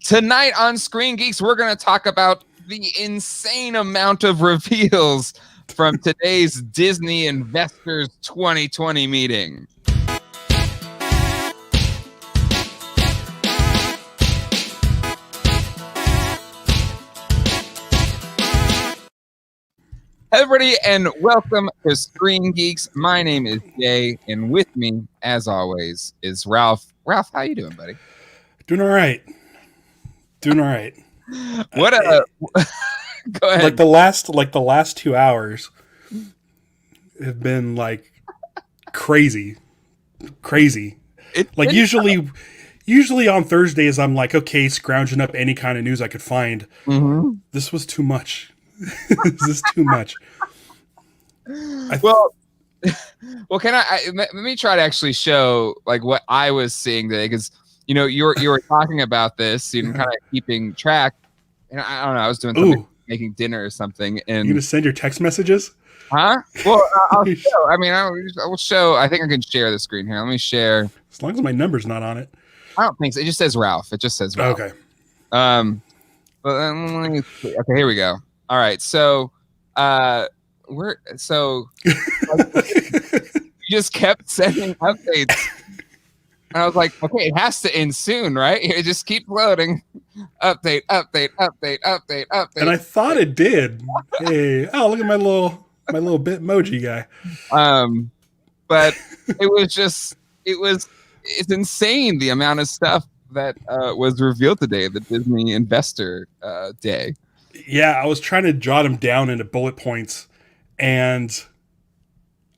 Tonight on Screen Geeks, we're going to talk about the insane amount of reveals from today's Disney Investors 2020 meeting. Hey everybody, and welcome to Screen Geeks. My name is Jay, and with me, as always, is Ralph. Ralph, how you doing, buddy? Doing all right. What a go ahead. Like the last 2 hours have been like crazy. Like usually on Thursdays I'm like, okay, scrounging up any kind of news I could find. Mm-hmm. This was too much. This is too much. Well, can I let me try to actually show like what I was seeing today, because you were talking about this, kind of keeping track, and I don't know, I was doing something, making dinner or something, and you gonna send your text messages? Huh? Well, I'll show. I mean, I will show. I think I can share the screen here. Let me share. As long as my number's not on it. I don't think so. It just says Ralph. It just says Ralph. Okay. But let me see. Okay, here we go. All right, so you just kept sending updates, and I was like, okay, it has to end soon, right? It just keeps loading. Update. And I thought it did. Hey, look at my little Bitmoji guy. But it's insane the amount of stuff that was revealed today at the Disney Investor Day. Yeah, I was trying to jot them down into bullet points, and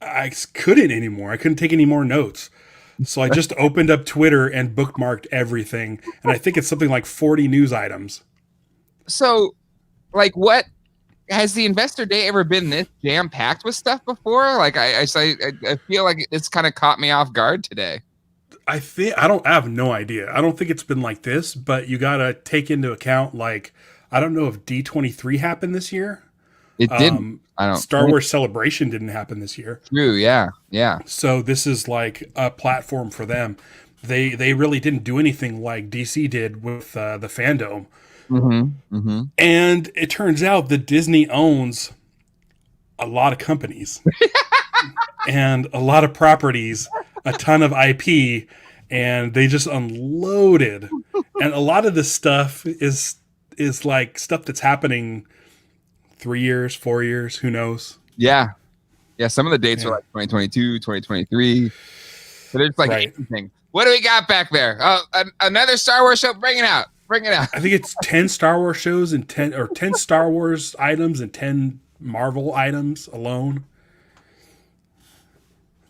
I couldn't anymore. I couldn't take any more notes. So I just opened up Twitter and bookmarked everything. And I think it's something like 40 news items. So, like, what has the Investor Day ever been this jam-packed with stuff before? Like, I feel like it's kind of caught me off guard today. I have no idea. I don't think it's been like this, but you got to take into account, like, I don't know if D23 happened this year. It didn't. Star Wars Celebration didn't happen this year. True, yeah. So this is like a platform for them. They really didn't do anything like DC did with the Fandom. Mm-hmm. And it turns out that Disney owns a lot of companies and a lot of properties, a ton of IP, and they just unloaded. And a lot of this stuff is like stuff that's happening 3 years, 4 years, who knows? Yeah. Some of the dates are like 2022, 2023. So there's like anything. What do we got back there? Oh, another Star Wars show. Bring it out. I think it's 10 Star Wars shows and 10 Star Wars items and 10 Marvel items alone.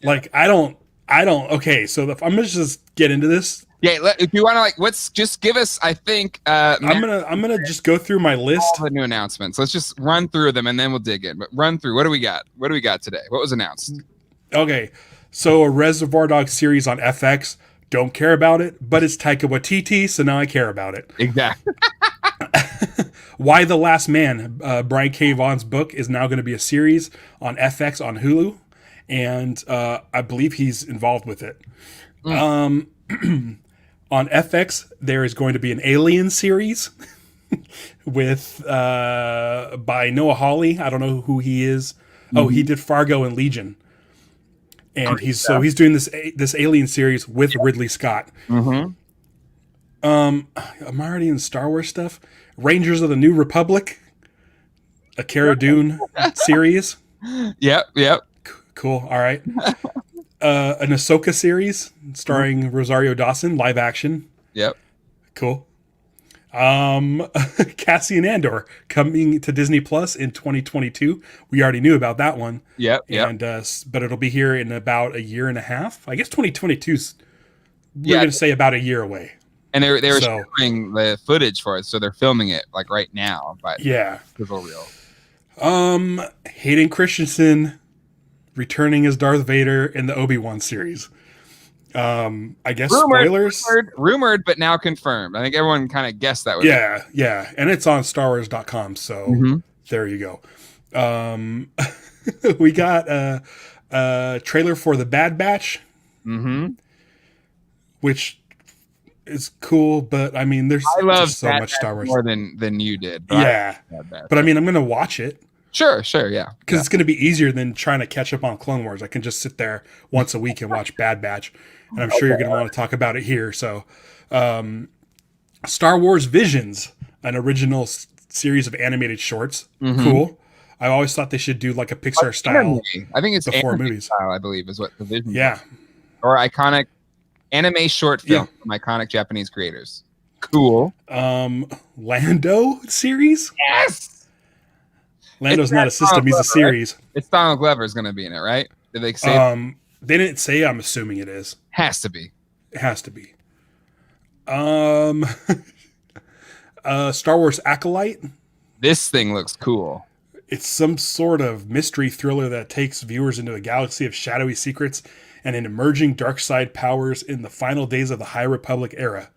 Like I don't. Okay, so I'm gonna just get into this. Yeah, if you want to, let's just give us. I think I'm gonna just go through my list. All the new announcements. Let's just run through them and then we'll dig in. But run through. What do we got? What do we got today? What was announced? Okay, so a Reservoir Dogs series on FX. Don't care about it, but it's Taika Waititi, so now I care about it. Exactly. Why the Last Man? Brian K. Vaughan's book is now going to be a series on FX on Hulu, and I believe he's involved with it. On FX, there is going to be an Alien series with by Noah Hawley. I don't know who he is. Mm-hmm. Oh, he did Fargo and Legion, and he's doing this Alien series with Ridley Scott. Mm-hmm. I'm already in Star Wars stuff. Rangers of the New Republic, a Cara Dune series. Yep. Cool. All right. An Ahsoka series starring Rosario Dawson, live action. Yep. Cool. Cassian Andor coming to Disney Plus in 2022. We already knew about that one. Yep. And but it'll be here in about a year and a half. I guess 2022's we're going to say about a year away. And they were showing the footage for it, so they're filming it like right now. But yeah, sizzle reel. Hayden Christensen returning as Darth Vader in the Obi-Wan series. I guess spoilers. Rumored, but now confirmed. I think everyone kind of guessed that. Yeah, and it's on StarWars.com, so there you go. We got a trailer for The Bad Batch, which is cool, but I mean, there's I love just so Bad much Batch Star Wars. more than you did. But Yeah, Bad Batch. but I mean, I'm gonna watch it Sure, yeah. because it's gonna be easier than trying to catch up on Clone Wars. I can just sit there once a week and watch Bad Batch, and I'm sure you're gonna want to talk about it here. So, Star Wars Visions, an original series of animated shorts. Mhm. Cool. I always thought they should do like a Pixar style. I think it's before anime movies. style, I believe, is what the vision. Yeah. Or iconic anime short film from iconic Japanese creators. Cool. Lando series? Yes. Lando's not a system, he's a series. Right? It's Donald Glover is going to be in it, right? Did they say they didn't say, I'm assuming it is. Has to be. It has to be. Star Wars Acolyte. This thing looks cool. It's some sort of mystery thriller that takes viewers into a galaxy of shadowy secrets and an emerging dark side powers in the final days of the High Republic era.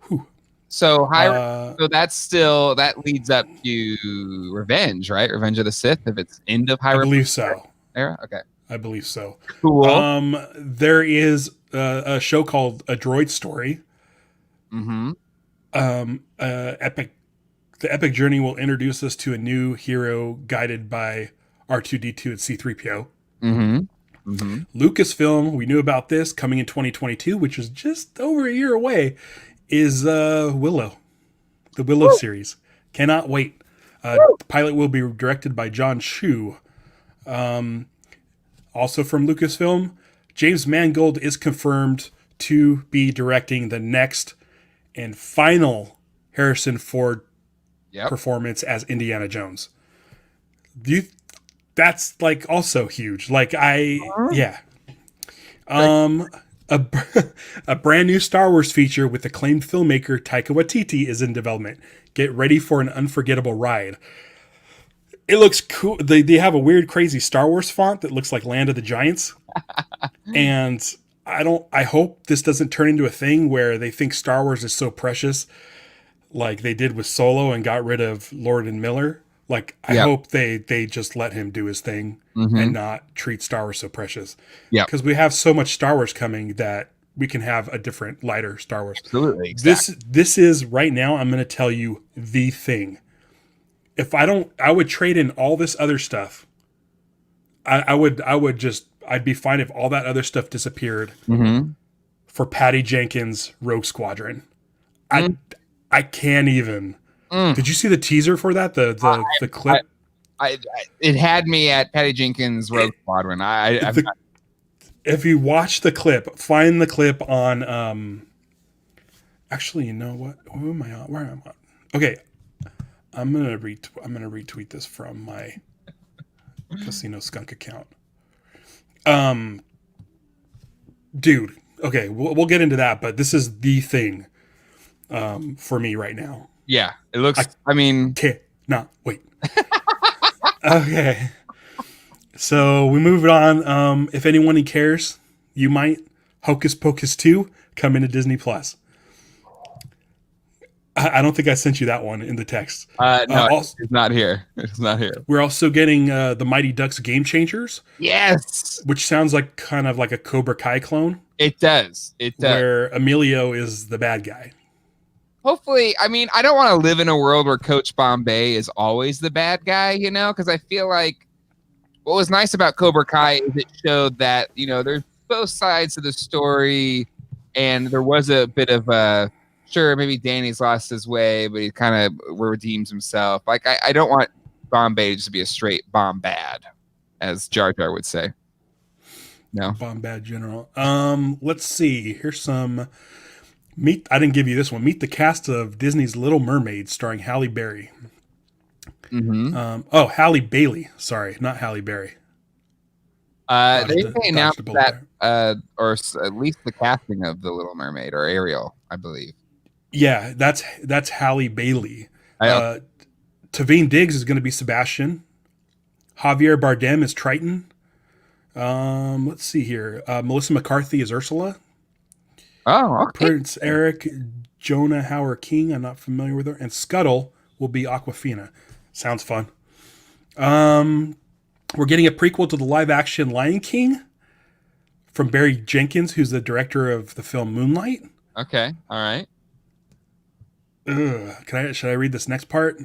Whew. So so that leads up to Revenge, right? Revenge of the Sith, if it's end of High Republic. I believe so. Era? Okay. I believe so. Cool. There is a show called A Droid Story. Mm-hmm. The epic journey will introduce us to a new hero guided by R2-D2 and C-3PO. Mm-hmm. Mm-hmm. Lucasfilm, we knew about this coming in 2022, which is just over a year away, is Willow. The Willow series. Cannot wait. The pilot will be directed by John Chu. Also from Lucasfilm, James Mangold is confirmed to be directing the next and final Harrison Ford performance as Indiana Jones. That's like also huge. Like yeah. A brand new Star Wars feature with acclaimed filmmaker Taika Waititi is in development. Get ready for an unforgettable ride. It looks cool. They have a weird, crazy Star Wars font that looks like Land of the Giants. And I hope this doesn't turn into a thing where they think Star Wars is so precious, like they did with Solo and got rid of Lord and Miller. Like, I hope they just let him do his thing and not treat Star Wars so precious. Yeah. Because we have so much Star Wars coming that we can have a different, lighter Star Wars. Absolutely. Exactly. This is, right now, I'm going to tell you the thing. If I would trade in all this other stuff. I'd be fine if all that other stuff disappeared for Patty Jenkins' Rogue Squadron. I can't even. Did you see the teaser for that? The clip? It had me at Patty Jenkins' Rogue Squadron. If you watch the clip, find the clip on. Actually, you know what? Who am I on? Where am I on? Okay, I'm gonna retweet this from my Casino Skunk account. Dude. Okay, we'll get into that, but this is the thing for me right now. Yeah, it looks. I mean, cannot wait. Okay, so we move it on. If anyone cares, you might. Hocus Pocus 2 come into Disney Plus. I don't think I sent you that one in the text. No, it's not here. It's not here. We're also getting the Mighty Ducks Game Changers. Yes, which sounds like kind of like a Cobra Kai clone. It does. It does. Where Emilio is the bad guy. Hopefully, I mean, I don't want to live in a world where Coach Bombay is always the bad guy, you know, because I feel like what was nice about Cobra Kai is it showed that, you know, there's both sides of the story, and there was a bit of a, sure, maybe Danny's lost his way, but he kind of redeems himself. Like, I don't want Bombay to just be a straight bomb bad, as Jar Jar would say. No. Bomb bad general. Let's see. Here's some... I didn't give you this one. Meet the cast of Disney's Little Mermaid, starring Halle Berry. Halle Bailey. Sorry, not Halle Berry. They announced that, or at least the casting of the Little Mermaid, or Ariel, I believe. Yeah, that's Halle Bailey. Tavine Diggs is going to be Sebastian. Javier Bardem is Triton. Let's see here. Melissa McCarthy is Ursula. Oh, okay. Prince Eric, Jonah Howard King, I'm not familiar with her, and Scuttle will be Aquafina. Sounds fun. We're getting a prequel to the live-action Lion King from Barry Jenkins, who's the director of the film Moonlight. Okay. All right. Should I read this next part?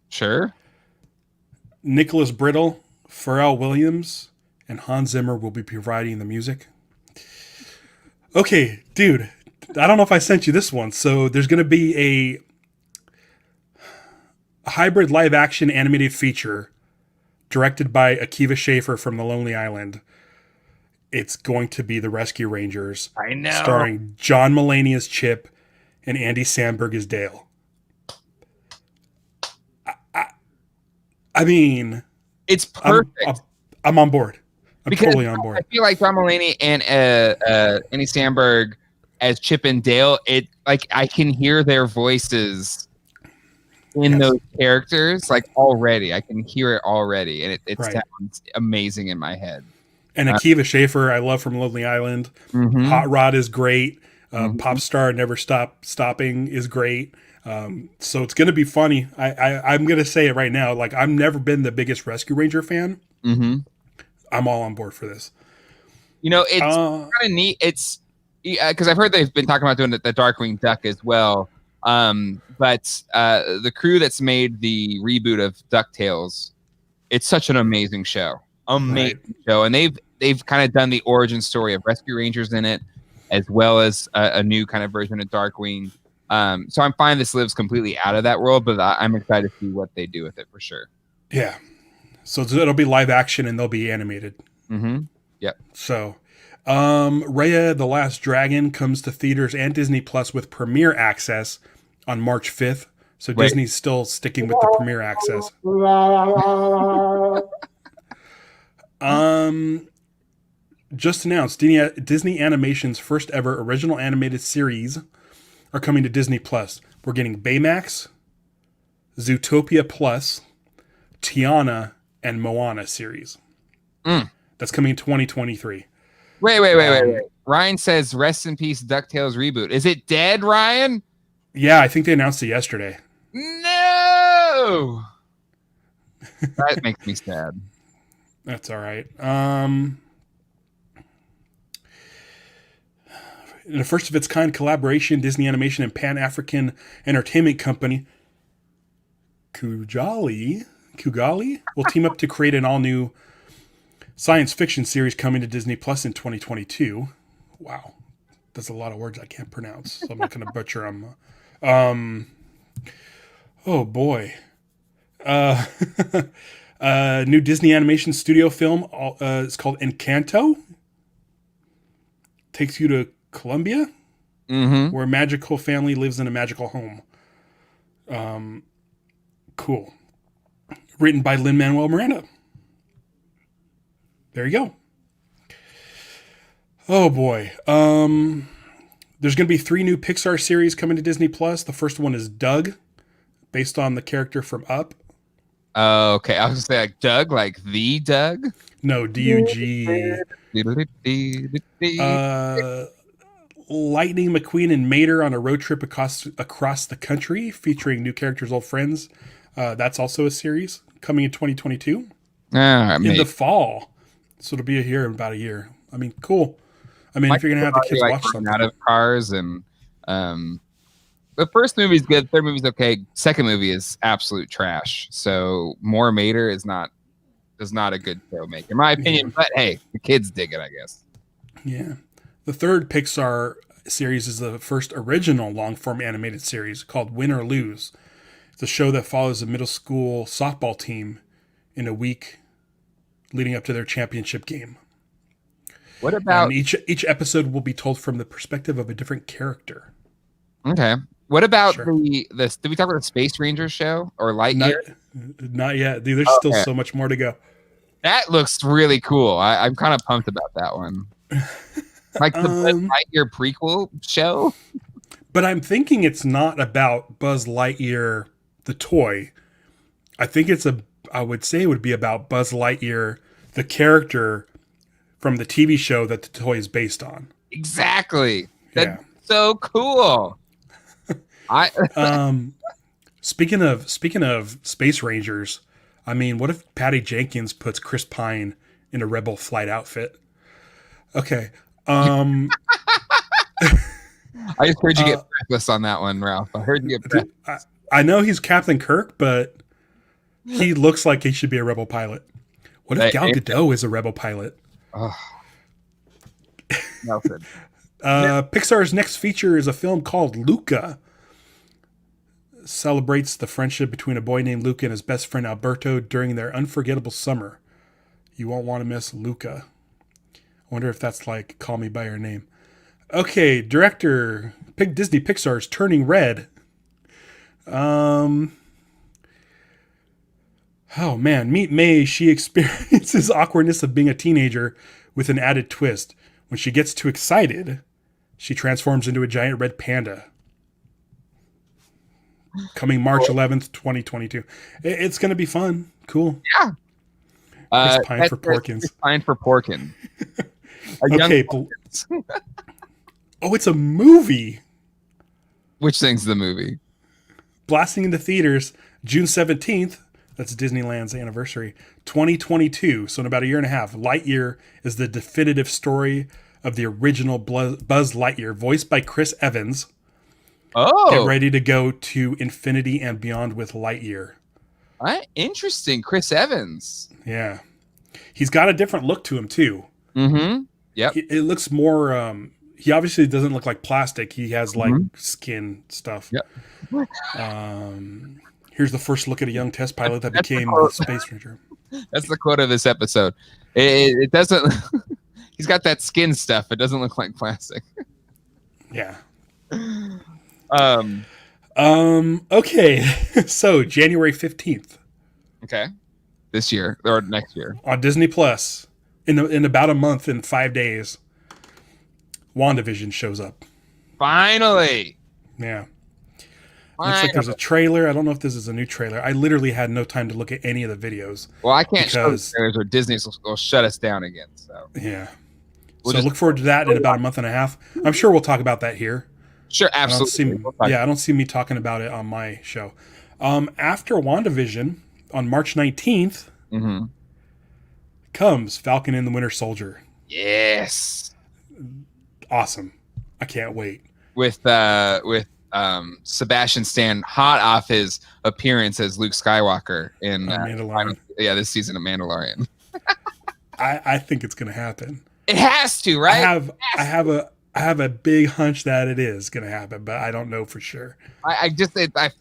Sure. Nicholas Brittle, Pharrell Williams, and Hans Zimmer will be providing the music. Okay, dude, I don't know if I sent you this one. So there's going to be a hybrid live action animated feature directed by Akiva Schaffer from The Lonely Island. It's going to be The Rescue Rangers. I know. Starring John Mulaney as Chip and Andy Samberg as Dale. I mean, it's perfect. I'm on board. I'm totally on board. I feel like John Mulaney and Andy Samberg as Chip and Dale, it like I can hear their voices in those characters like already. I can hear it already, and it sounds amazing in my head. And Akiva Schaffer, I love from Lonely Island. Mm-hmm. Hot Rod is great. Pop Star Never Stopping is great. So it's going to be funny. I'm going to say it right now. Like, I've never been the biggest Rescue Ranger fan. Mm-hmm. I'm all on board for this. You know, it's kind of neat. It's because I've heard they've been talking about doing the Darkwing Duck as well. But the crew that's made the reboot of Ducktales, it's such an amazing show. Show. And they've kind of done the origin story of Rescue Rangers in it, as well as a new kind of version of Darkwing. So I'm fine this lives completely out of that world, but I'm excited to see what they do with it for sure. Yeah. So it'll be live action and they'll be animated. Mm-hmm. Yep. So Raya the Last Dragon comes to theaters and Disney Plus with premiere access on March 5th. So Disney's still sticking with the premiere access. Just announced Disney Animation's first ever original animated series are coming to Disney Plus. We're getting Baymax, Zootopia Plus, Tiana, and Moana series. That's coming in 2023. Wait. Ryan says, rest in peace, DuckTales Reboot. Is it dead, Ryan? Yeah, I think they announced it yesterday. No! That makes me sad. That's all right. In a first of its kind collaboration, Disney Animation and Pan-African Entertainment Company, Kugali will team up to create an all-new science fiction series coming to Disney Plus in 2022. Wow. That's a lot of words I can't pronounce, so I'm not going to butcher them. Oh, boy. New Disney Animation Studio film. It's called Encanto. Takes you to Colombia, where a magical family lives in a magical home. Cool. Written by Lin-Manuel Miranda. There you go. Oh boy. There's going to be 3 new Pixar series coming to Disney Plus. The first one is Doug, based on the character from Up. Okay, I was gonna say like Doug, like the Doug. No, D-U-G. Lightning McQueen and Mater on a road trip across the country, featuring new characters, old friends. That's also a series coming in 2022 in the fall. So it'll be here in about a year. I mean, cool. I mean, if you're gonna have the kids watch something out of cars, and the first movie's good, third movie's okay, second movie is absolute trash. So more Mater is not a good show make, in my opinion. But hey, the kids dig it, I guess. Yeah. The third Pixar series is the first original long-form animated series called Win or Lose. It's a show that follows a middle school softball team in a week leading up to their championship game. What about... And each episode will be told from the perspective of a different character. Okay. What about did we talk about the Space Ranger show or Lightyear? Not yet. Dude, there's still so much more to go. That looks really cool. I'm kind of pumped about that one. Like the Buzz Lightyear prequel show? But I'm thinking it's not about Buzz Lightyear, the toy. I think I would say it would be about Buzz Lightyear, the character from the TV show that the toy is based on. Exactly. That's so cool. Speaking of Space Rangers, I mean, what if Patty Jenkins puts Chris Pine in a Rebel Flight outfit? Okay. I just heard you get breathless on that one, Ralph. I heard you get breathless. I know he's Captain Kirk, but he looks like he should be a rebel pilot. What if Gal Gadot is a rebel pilot? Oh. Nelson. Pixar's next feature is a film called Lucca. Celebrates the friendship between a boy named Lucca and his best friend Alberto during their unforgettable summer. You won't want to miss Lucca. I wonder if that's like Call Me By Your Name. Okay, director Disney Pixar's Turning Red. Oh man, meet May. She experiences awkwardness of being a teenager with an added twist. When she gets too excited, she transforms into a giant red panda. Coming March 11th, 2022. It's going to be fun. Cool. Yeah. Chris Pine for Porkins. Chris Pine for Porkin. Okay. Oh, it's a movie. Which thing's the movie? Blasting into theaters June 17th. That's Disneyland's anniversary. 2022. So in about a year and a half. Lightyear is the definitive story of the original Buzz Lightyear, voiced by Chris Evans. Oh. Get ready to go to infinity and beyond with Lightyear. Interesting. Chris Evans. Yeah. He's got a different look to him, too. Mm-hmm. Yep. It looks more... he obviously doesn't look like plastic. He has, like, skin stuff. Yep. Here's the first look at a young test pilot that became the Space Ranger. That's the quote of this episode. It doesn't... He's got that skin stuff. It doesn't look like plastic. Yeah. Okay. So January 15th. Okay. This year or next year. On Disney Plus. In about a month and 5 days. WandaVision shows up. Finally. Yeah. Looks like there's a trailer. I don't know if this is a new trailer. I literally had no time to look at any of the videos. Well, I can't show the trailers or Disney will shut us down again. So yeah. So look forward to that in about a month and a half. I'm sure we'll talk about that here. Sure, absolutely. I don't see me talking about it on my show. After WandaVision, on March 19th, comes Falcon and the Winter Soldier. Yes. Awesome. I can't wait. With Sebastian Stan hot off his appearance as Luke Skywalker in Mandalorian. This season of Mandalorian. I think it's going to happen. It has to, right? I have a big hunch that it is going to happen, but I don't know for sure. I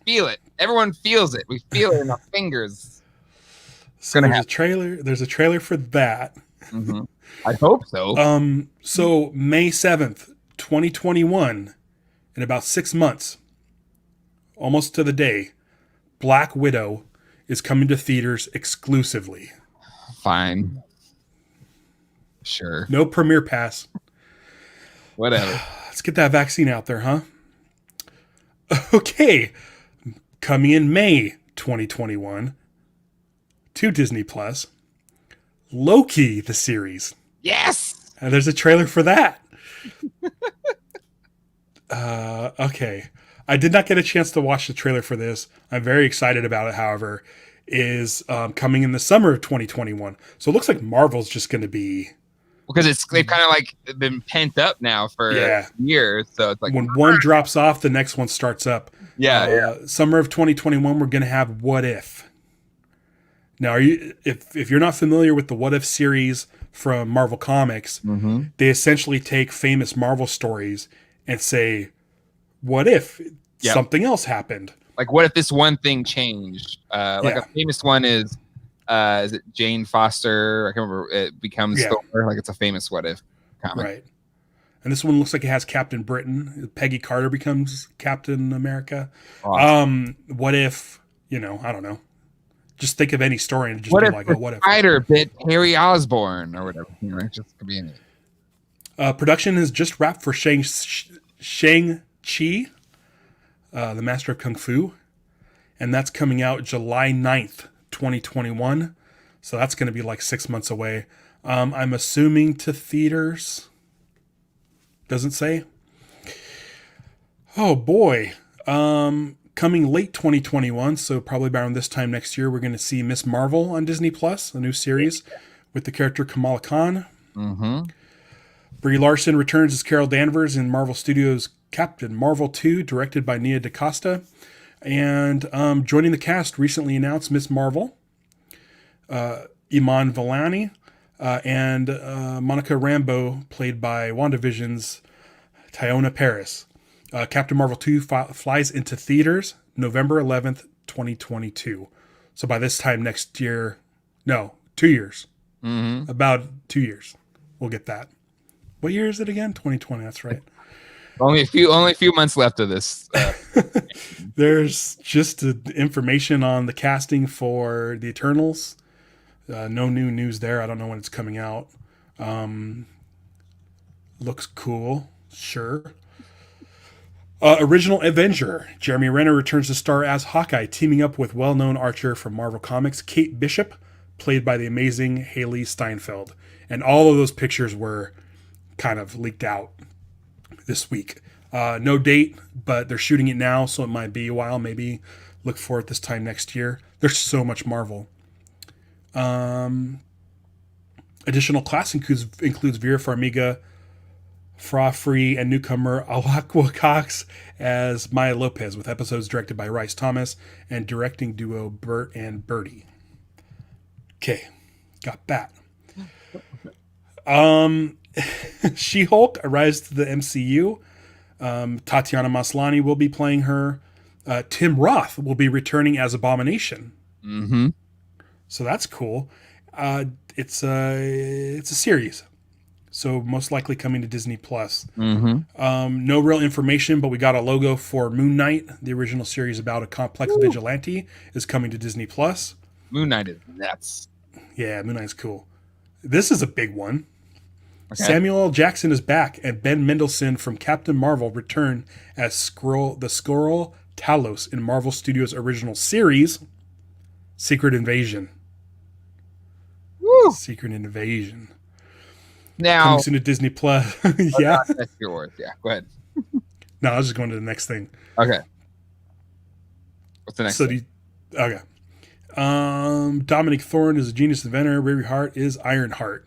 feel it. Everyone feels it. We feel it in our fingers. So there's a trailer for that. Mm-hmm. I hope so. So May 7th, 2021, in about 6 months, almost to the day, Black Widow is coming to theaters exclusively. Fine. Sure. No premiere pass. Whatever. Let's get that vaccine out there, huh? Okay. Coming in May 2021 to Disney Plus, Loki, the series. Yes! And there's a trailer for that. Okay. I did not get a chance to watch the trailer for this. I'm very excited about it, however. Is coming in the summer of 2021. So it looks like Marvel's just going to be... Because they've kind of like been pent up now for years. So it's like... When one drops off, the next one starts up. Yeah. Summer of 2021, we're going to have What If. Now, if you're not familiar with the What If series from Marvel Comics, they essentially take famous Marvel stories and say, what if something else happened? Like, what if this one thing changed? A famous one is it Jane Foster? I can't remember. It becomes Thor. Like, it's a famous what if comic. Right. And this one looks like it has Captain Britain. Peggy Carter becomes Captain America. Awesome. What if, I don't know. Just think of any story and just what be if like, the what if? Spider bit Harry Osborn or whatever. It just could be anything. Production has just wrapped for Shang-Chi, the Master of Kung Fu. And that's coming out July 9th, 2021. So that's going to be like 6 months away. I'm assuming to theaters. Doesn't say. Oh, boy. Coming late 2021, so probably around this time next year, we're going to see Miss Marvel on Disney Plus, a new series with the character Kamala Khan. Brie Larson returns as Carol Danvers in Marvel Studios' Captain Marvel 2, directed by Nia DaCosta. And joining the cast, recently announced Miss Marvel, Iman Vellani, and Monica Rambeau, played by WandaVision's Teyonah Parris. Captain Marvel 2 flies into theaters November 11th, 2022. So by this time next year, no, 2 years. Mm-hmm. About 2 years, we'll get that. What year is it again? 2020. That's right. Only a few months left of this. There's just information on the casting for the Eternals. No new news there. I don't know when it's coming out. Looks cool. Sure. Original Avenger. Jeremy Renner returns to star as Hawkeye, teaming up with well-known archer from Marvel Comics, Kate Bishop, played by the amazing Haley Steinfeld. And all of those pictures were kind of leaked out this week. No date, but they're shooting it now, so it might be a while. Maybe look for it this time next year. There's so much Marvel. Additional cast includes Vera Farmiga, Fra Free, and newcomer Alakwa Cox as Maya Lopez, with episodes directed by Rice Thomas and directing duo Bert and Bertie. Okay, got that. She-Hulk arrives to the MCU. Tatiana Maslany will be playing her. Tim Roth will be returning as Abomination. Mm-hmm. So that's cool. It's a series, so most likely coming to Disney Plus. Mm-hmm. No real information, but we got a logo for Moon Knight, the original series about a complex vigilante, is coming to Disney Plus. Moon Knight is nuts. Yeah, Moon Knight's cool. This is a big one. Okay. Samuel L. Jackson is back, and Ben Mendelsohn from Captain Marvel return as the Skrull Talos in Marvel Studios' original series, Secret Invasion. Woo! Secret Invasion. Now, Coming soon to Disney Plus. Yeah. that's yours. Yeah, go ahead. No, I was just going to the next thing. Okay. What's the next thing? Okay. Dominic Thorne is a genius inventor. Riri Hart is Ironheart.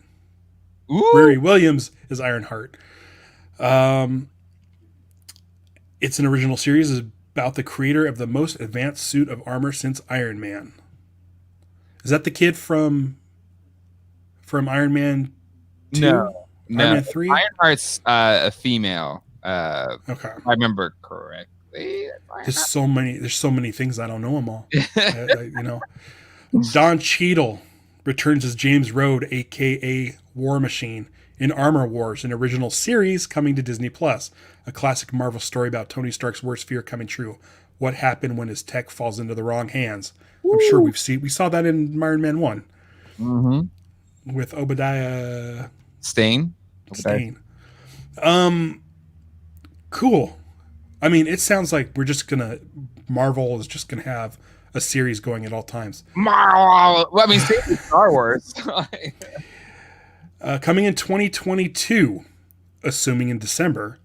Ooh. Riri Williams is Ironheart. It's an original series about the creator of the most advanced suit of armor since Iron Man. Is that the kid from Iron Man 2? No. Iron Man 3? Ironheart's a female. Okay. I remember correctly. There's so many things I don't know them all. Don Cheadle returns as James Rhodes, aka War Machine, in Armor Wars, an original series coming to Disney Plus. A classic Marvel story about Tony Stark's worst fear coming true. What happened when his tech falls into the wrong hands? I'm sure we saw that in Iron Man 1. Mm-hmm. With Obadiah Stane. Cool. I mean, it sounds like Marvel is just gonna have a series going at all times. Well, I mean, same with Star Wars. Coming in 2022, assuming in December,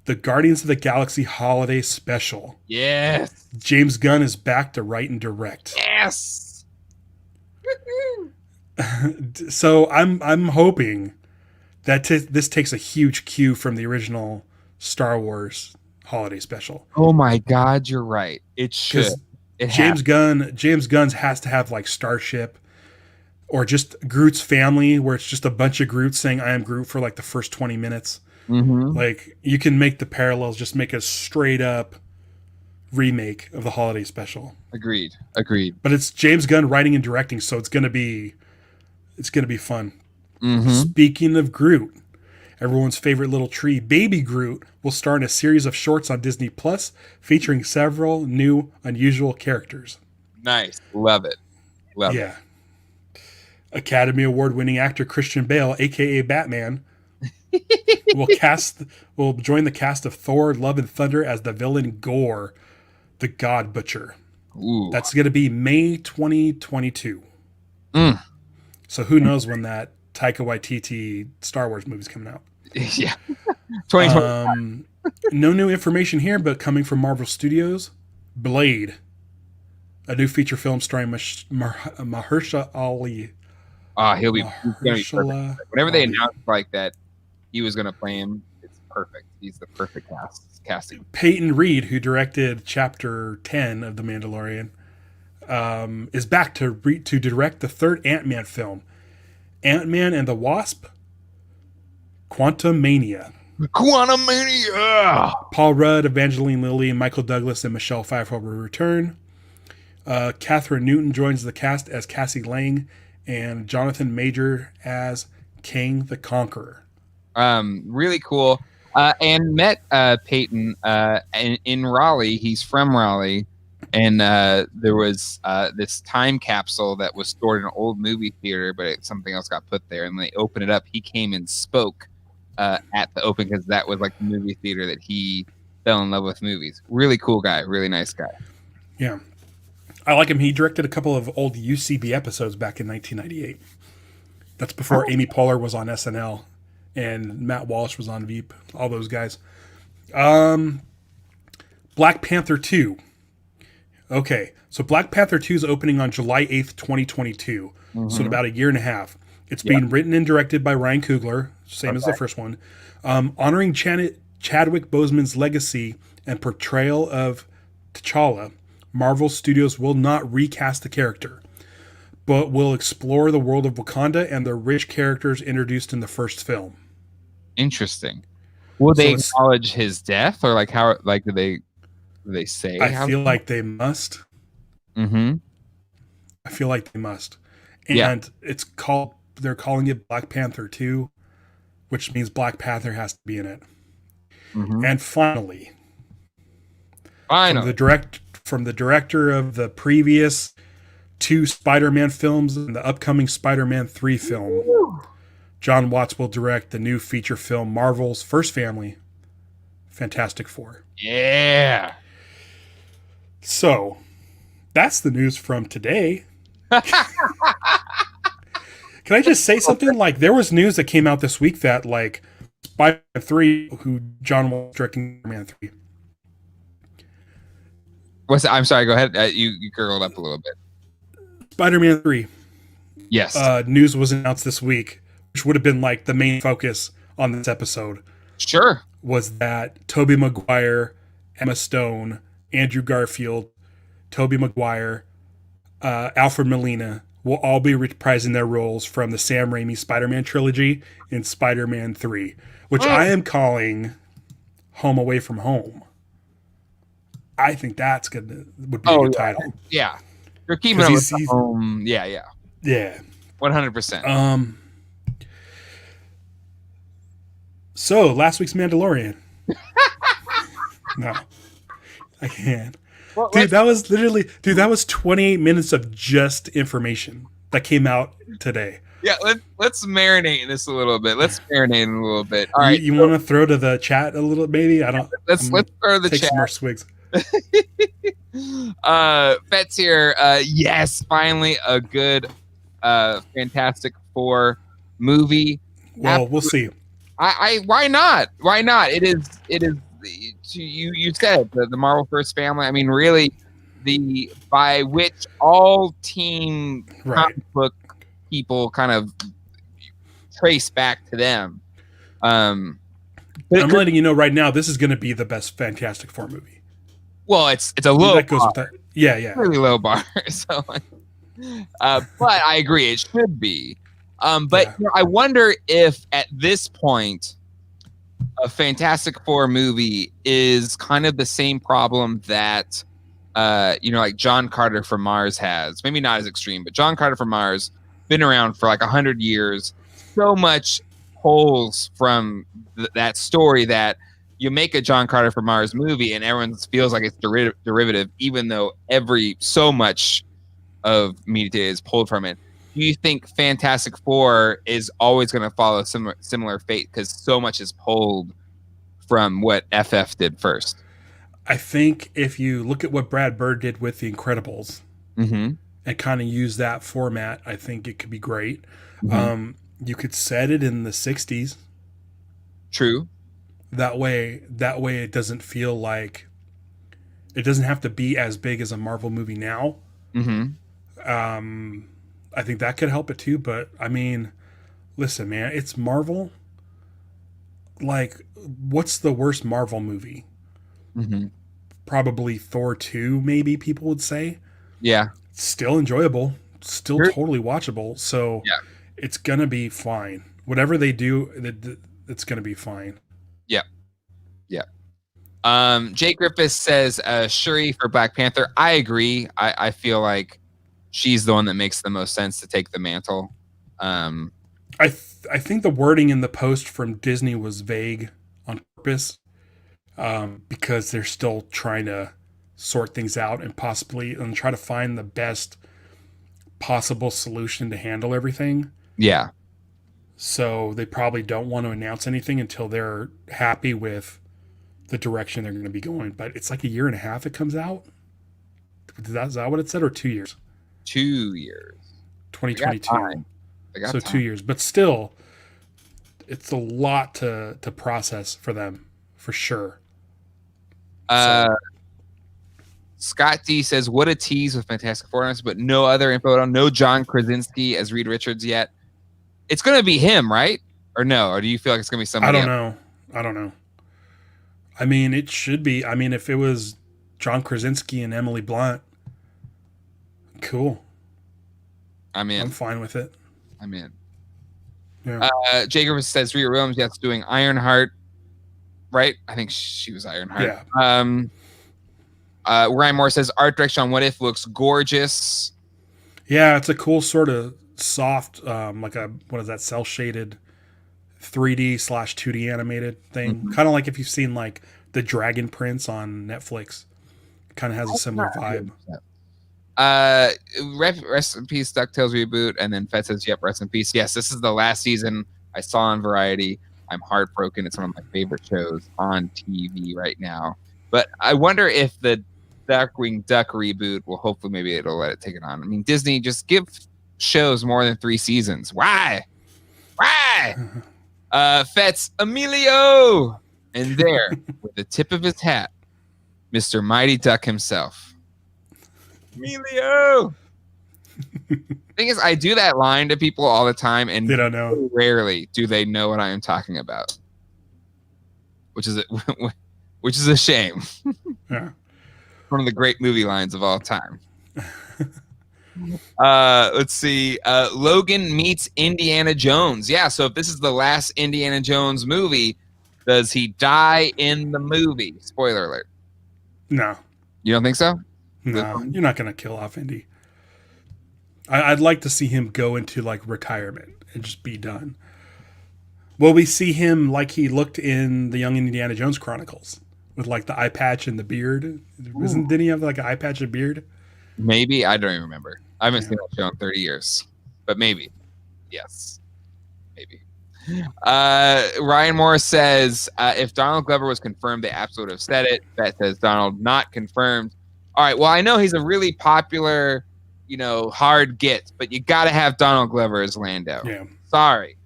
the Guardians of the Galaxy Holiday Special. Yes. James Gunn is back to write and direct. Yes. So I'm hoping that this takes a huge cue from the original Star Wars Holiday Special. Oh my God, you're right. It should. James Gunn has to have like Starship or just Groot's family, where it's just a bunch of Groots saying "I am Groot" for like the first 20 minutes. Mm-hmm. Like, you can make the parallels, just make a straight up remake of the Holiday Special. Agreed. But it's James Gunn writing and directing, so it's gonna be fun. Mm-hmm. Speaking of Groot, everyone's favorite little tree, Baby Groot, will star in a series of shorts on Disney Plus featuring several new, unusual characters. Nice. Love it. Yeah. Academy Award-winning actor Christian Bale, aka Batman, will join the cast of Thor: Love and Thunder as the villain Gore, the God Butcher. Ooh. That's going to be May 2022. So who knows when that Taika Waititi Star Wars movie's coming out. Yeah. 2020. No new information here, but coming from Marvel Studios, Blade, a new feature film starring Mahershala Ali. He'll be perfect. Whenever they announced like that he was going to play him, it's perfect. He's the perfect casting. Peyton Reed, who directed Chapter 10 of The Mandalorian, is back to direct the third Ant-Man film, Ant-Man and the Wasp: Quantumania. Quantumania! Paul Rudd, Evangeline Lilly, Michael Douglas, and Michelle Pfeiffer will return. Catherine Newton joins the cast as Cassie Lang, and Jonathan Major as King the Conqueror. Really cool. And met Peyton in Raleigh. He's from Raleigh. And there was this time capsule that was stored in an old movie theater, but something else got put there. And when they opened it up, he came and spoke at the open because that was like the movie theater that he fell in love with movies. Really cool guy. Really nice guy. Yeah. I like him. He directed a couple of old UCB episodes back in 1998. That's before Amy Poehler was on SNL and Matt Walsh was on Veep. All those guys. Black Panther 2. Okay, so Black Panther 2 is opening on July 8th, 2022. So in about a year and a half. It's being written and directed by Ryan Coogler, same as the first one. Honoring Chadwick Boseman's legacy and portrayal of T'Challa, Marvel Studios will not recast the character, but will explore the world of Wakanda and the rich characters introduced in the first film. Interesting. Will they acknowledge his death, or like how? Like do they say? I feel like they must. Mm-hmm. I feel like they must, and they're calling it Black Panther 2, which means Black Panther has to be in it. Mm-hmm. And finally, from the director of the previous 2 Spider-Man films and the upcoming Spider-Man 3 film, John Watts will direct the new feature film Marvel's First Family, Fantastic Four. Yeah. So, that's the news from today. Can I just say something? Like, there was news that came out this week that, like, Spider-Man 3, who John Watts directing Spider-Man 3. I'm sorry, go ahead. You gurgled up a little bit. Spider-Man 3. Yes. News was announced this week, which would have been, like, the main focus on this episode. Sure. Was that Tobey Maguire, Emma Stone, Andrew Garfield, Tobey Maguire, Alfred Molina will all be reprising their roles from the Sam Raimi Spider-Man trilogy in Spider-Man 3, which I am calling Home Away from Home. I think that's would be a good title. Yeah. You're keeping it with home. Yeah. 100%. So, last week's Mandalorian. No. I can't. Well, that was 28 minutes of just information that came out today. Yeah, let's marinate in this a little bit. All right. You want to throw to the chat a little, maybe? Let's throw to the take chat. Some more swigs. Fett's here. Yes, finally a good Fantastic Four movie. Well, we'll see. Why not? It is you said the Marvel First Family. I mean, really, by which all teen comic book people kind of trace back to them. I'm letting you know right now, this is going to be the best Fantastic Four movie. Well, it's a low bar. Really low bar. So, but I agree, it should be. I wonder if at this point, a Fantastic Four movie is kind of the same problem that, like John Carter from Mars has. Maybe not as extreme, but John Carter from Mars been around for like 100 years. So much pulls from that story that you make a John Carter from Mars movie and everyone feels like it's derivative, even though so much of media is pulled from it. Do you think Fantastic Four is always going to follow similar fate because so much is pulled from what FF did first? I think if you look at what Brad Bird did with The Incredibles and kind of use that format, I think it could be great. Mm-hmm. You could set it in the 60s. True. That way it doesn't feel like it doesn't have to be as big as a Marvel movie now. Mm-hmm. I think that could help it too, but I mean, listen, man, it's Marvel. Like, what's the worst Marvel movie? Mm-hmm. Probably Thor 2, maybe people would say. Yeah. Still enjoyable, still Sure. totally watchable. So Yeah. it's going to be fine. Whatever they do, it's going to be fine. Yeah. Yeah. Jay Griffiths says Shuri for Black Panther. I agree. I feel like she's the one that makes the most sense to take the mantle. I think the wording in the post from Disney was vague on purpose, because they're still trying to sort things out and possibly and try to find the best possible solution to handle everything. Yeah. So they probably don't want to announce anything until they're happy with the direction they're going to be going. But it's like a year and a half it comes out. Is that what it said, or 2 years? 2 years. 2022. So 2 years. But still, it's a lot to process for them, for sure. Scott D says, what a tease with Fantastic Four, but no other info. No John Krasinski as Reed Richards yet. It's going to be him, right? Or no? Or do you feel like it's going to be somebody else? I don't know. I mean, it should be. I mean, if it was John Krasinski and Emily Blunt, cool. I'm in. I'm fine with it. I'm in. Yeah. Jacob says Rhea Williams, yes, doing Ironheart. Right? I think she was Ironheart. Yeah. Ryan Moore says art direction on What If looks gorgeous. Yeah, it's a cool sort of soft, like a, what is that, cell shaded 3D/2D animated thing. Mm-hmm. Kind of like if you've seen like the Dragon Prince on Netflix. Kind of has a similar vibe. Rest in peace, DuckTales Reboot. And then Fett says, yep, rest in peace. Yes, this is the last season I saw on Variety. I'm heartbroken. It's one of my favorite shows on TV right now. But I wonder if the Darkwing Duck reboot will hopefully, maybe it'll let it take it on. I mean, Disney, just give shows more than 3 seasons. Why? Fett's Emilio. And there, with the tip of his hat, Mr. Mighty Duck himself. Emilio. Thing is, I do that line to people all the time, and they don't know. Rarely do they know what I am talking about, which is a shame. Yeah. One of the great movie lines of all time. Let's see. Logan meets Indiana Jones. Yeah, so if this is the last Indiana Jones movie, does he die in the movie? Spoiler alert. No. You don't think so? No, you're not going to kill off Indy. I'd like to see him go into like retirement and just be done. Will we see him like he looked in the Young Indiana Jones Chronicles with like the eye patch and the beard? Didn't he have like an eye patch and beard? Maybe. I don't even remember. I haven't seen that show in 30 years, but maybe. Yes, maybe. Ryan Moore says, if Donald Glover was confirmed, they absolutely would have said it. That says Donald not confirmed. All right. Well, I know he's a really popular, hard get, but you got to have Donald Glover as Lando. Yeah. Sorry.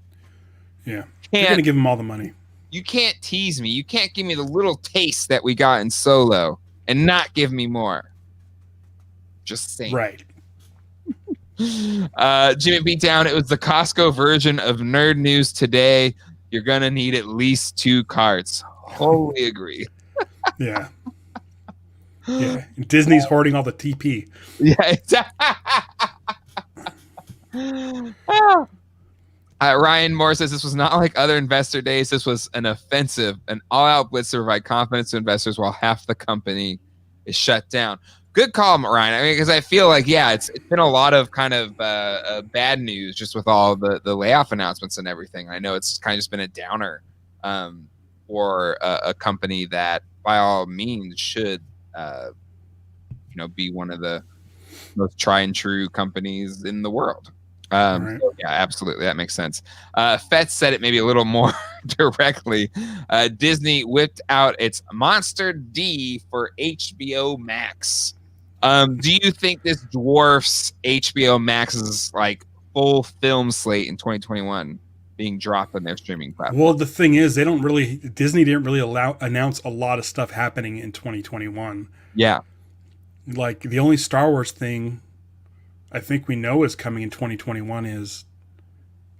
Yeah. You're going to give him all the money. You can't tease me. You can't give me the little taste that we got in Solo and not give me more. Just saying. Right. Jimmy B. Down, it was the Costco version of Nerd News today. You're going to need at least 2 carts. Wholly agree. Yeah. Yeah. Disney's hoarding all the TP. Yeah, exactly. Ryan Moore says this was not like other investor days. This was an all-out blitz to provide confidence to investors while half the company is shut down. Good call, Ryan. I mean, because I feel like, it's been a lot of kind of bad news just with all the layoff announcements and everything. I know it's kind of just been a downer for a company that, by all means, should be one of the most tried and true companies in the world. Right. So yeah, absolutely. That makes sense. Fett said it maybe a little more directly. Disney whipped out its Monster D for HBO Max. Do you think this dwarfs HBO Max's like full film slate in 2021 being dropped on their streaming platform? Well, the thing is, Disney didn't really announce a lot of stuff happening in 2021. Yeah. Like the only Star Wars thing I think we know is coming in 2021 is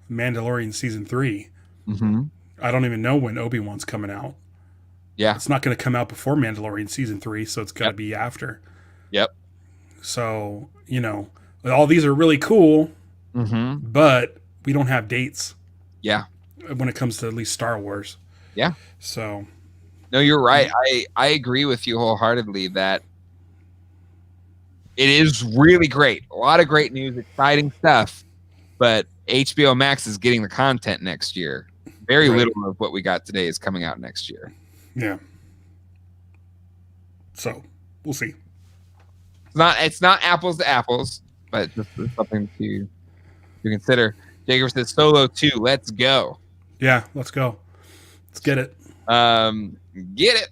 Mandalorian season 3. Mm-hmm. I don't even know when Obi-Wan's coming out. Yeah. It's not going to come out before Mandalorian season 3, so it's got to be after. Yep. So, all these are really cool, but we don't have dates. Yeah. When it comes to at least Star Wars. Yeah. So. No, you're right. I agree with you wholeheartedly that it is really great. A lot of great news, exciting stuff, but HBO Max is getting the content next year. Very little of what we got today is coming out next year. Yeah. So, we'll see. It's not apples to apples, but just something to consider. Jacob says Solo 2, let's go. Yeah, let's go. Let's get it. Get it.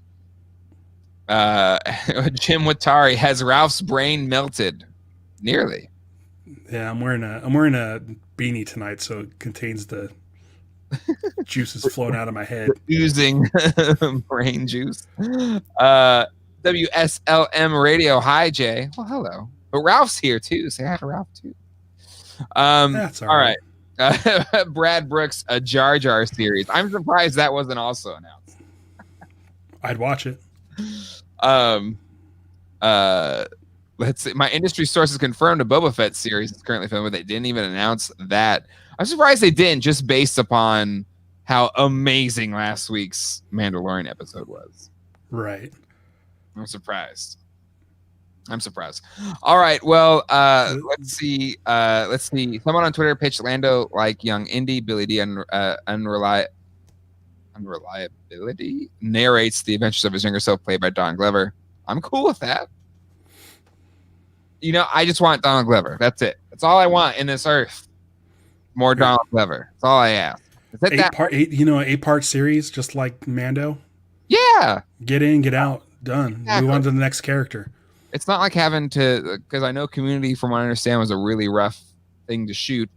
Jim Watari, has Ralph's brain melted? Nearly. Yeah, I'm wearing a beanie tonight, so it contains the juices flowing out of my head. Oozing brain juice. WSLM Radio. Hi, Jay. Well, hello. But Ralph's here too. Say hi to Ralph too. That's all right. Brad Brooks, a Jar Jar series. I'm surprised that wasn't also announced. I'd watch it. Let's see. My industry sources confirmed a Boba Fett series is currently filming, but they didn't even announce that. I'm surprised they didn't, just based upon how amazing last week's Mandalorian episode was. Right. I'm surprised. All right. Well, let's see. Someone on Twitter pitched Lando like young Indy. Billy D unreliability narrates the adventures of his younger self, played by Don Glover. I'm cool with that. I just want Donald Glover. That's it. That's all I want in this earth. More Donald Glover. That's all I ask. Eight-part series, just like Mando. Yeah. Get in, get out, done. Exactly. Move on to the next character. It's not like having to, because I know Community, from what I understand, was a really rough thing to shoot.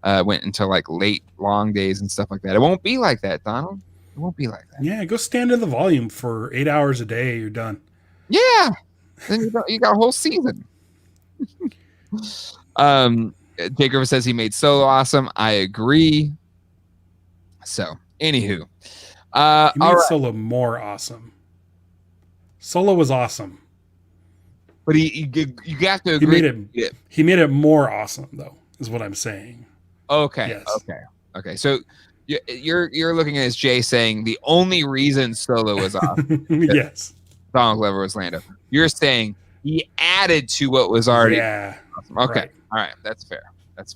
Went into like late, long days and stuff like that. It won't be like that, Donald. It won't be like that. Yeah, go stand in the volume for 8 hours a day. You're done. Yeah. Then you got a whole season. Jake Griffith says he made Solo awesome. I agree. So, anywho. He made Solo more awesome. Solo was awesome. But you have to agree. He made it more awesome, though, is what I'm saying. Okay. Yes. Okay. So you're looking at as Jay saying the only reason Solo was awesome. Yes. Donald Glover was Lando. You're saying he added to what was already awesome. Okay. Right. All right. That's fair. Let's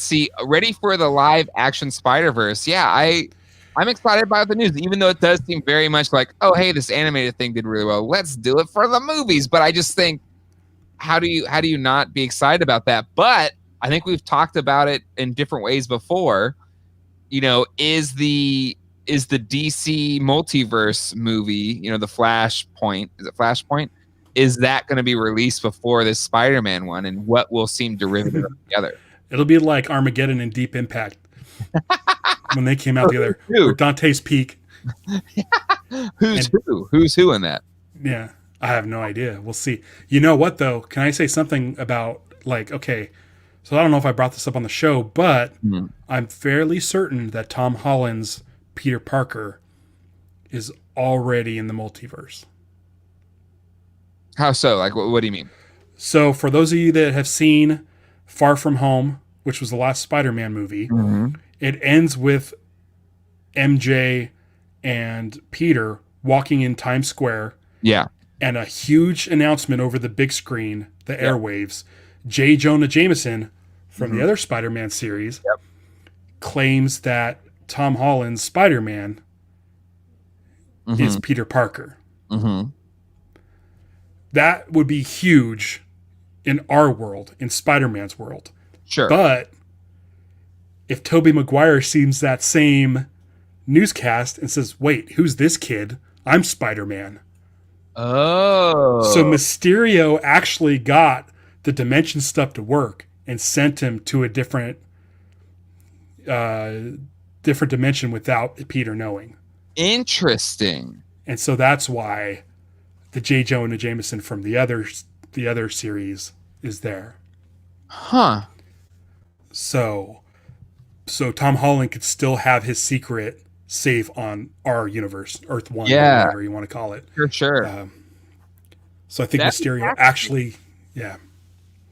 see. Ready for the live action Spider-Verse? Yeah, I'm excited about the news, even though it does seem very much like, oh, hey, this animated thing did really well. Let's do it for the movies. But I just think, how do you not be excited about that? But I think we've talked about it in different ways before. Is the DC multiverse movie, the Flashpoint, is it Flashpoint? Is that going to be released before this Spider-Man one? And what will seem derivative of the other? It'll be like Armageddon and Deep Impact when they came out together. Or Dante's Peak. Who's who in that? Yeah, I have no idea. We'll see. You know what, though? Can I say something about, okay, so I don't know if I brought this up on the show, but I'm fairly certain that Tom Holland's Peter Parker is already in the multiverse. How so? Like, what do you mean? So for those of you that have seen Far From Home, which was the last Spider-Man movie, it ends with MJ and Peter walking in Times Square. Yeah. And a huge announcement over the big screen, the airwaves. J. Jonah Jameson from the other Spider-Man series claims that Tom Holland's Spider-Man is Peter Parker. That would be huge in our world, in Spider-Man's world. Sure. But if Tobey Maguire sees that same newscast and says, wait, who's this kid? I'm Spider-Man. Oh. So Mysterio actually got the dimension stuff to work and sent him to a different dimension without Peter knowing. Interesting. And so that's why the J. Jonah Jameson from the other series is there. Huh. So Tom Holland could still have his secret safe on our universe, Earth One, or Yeah, whatever you want to call it. for sure. Um, so I think That'd be Mysterio fascinating actually, yeah,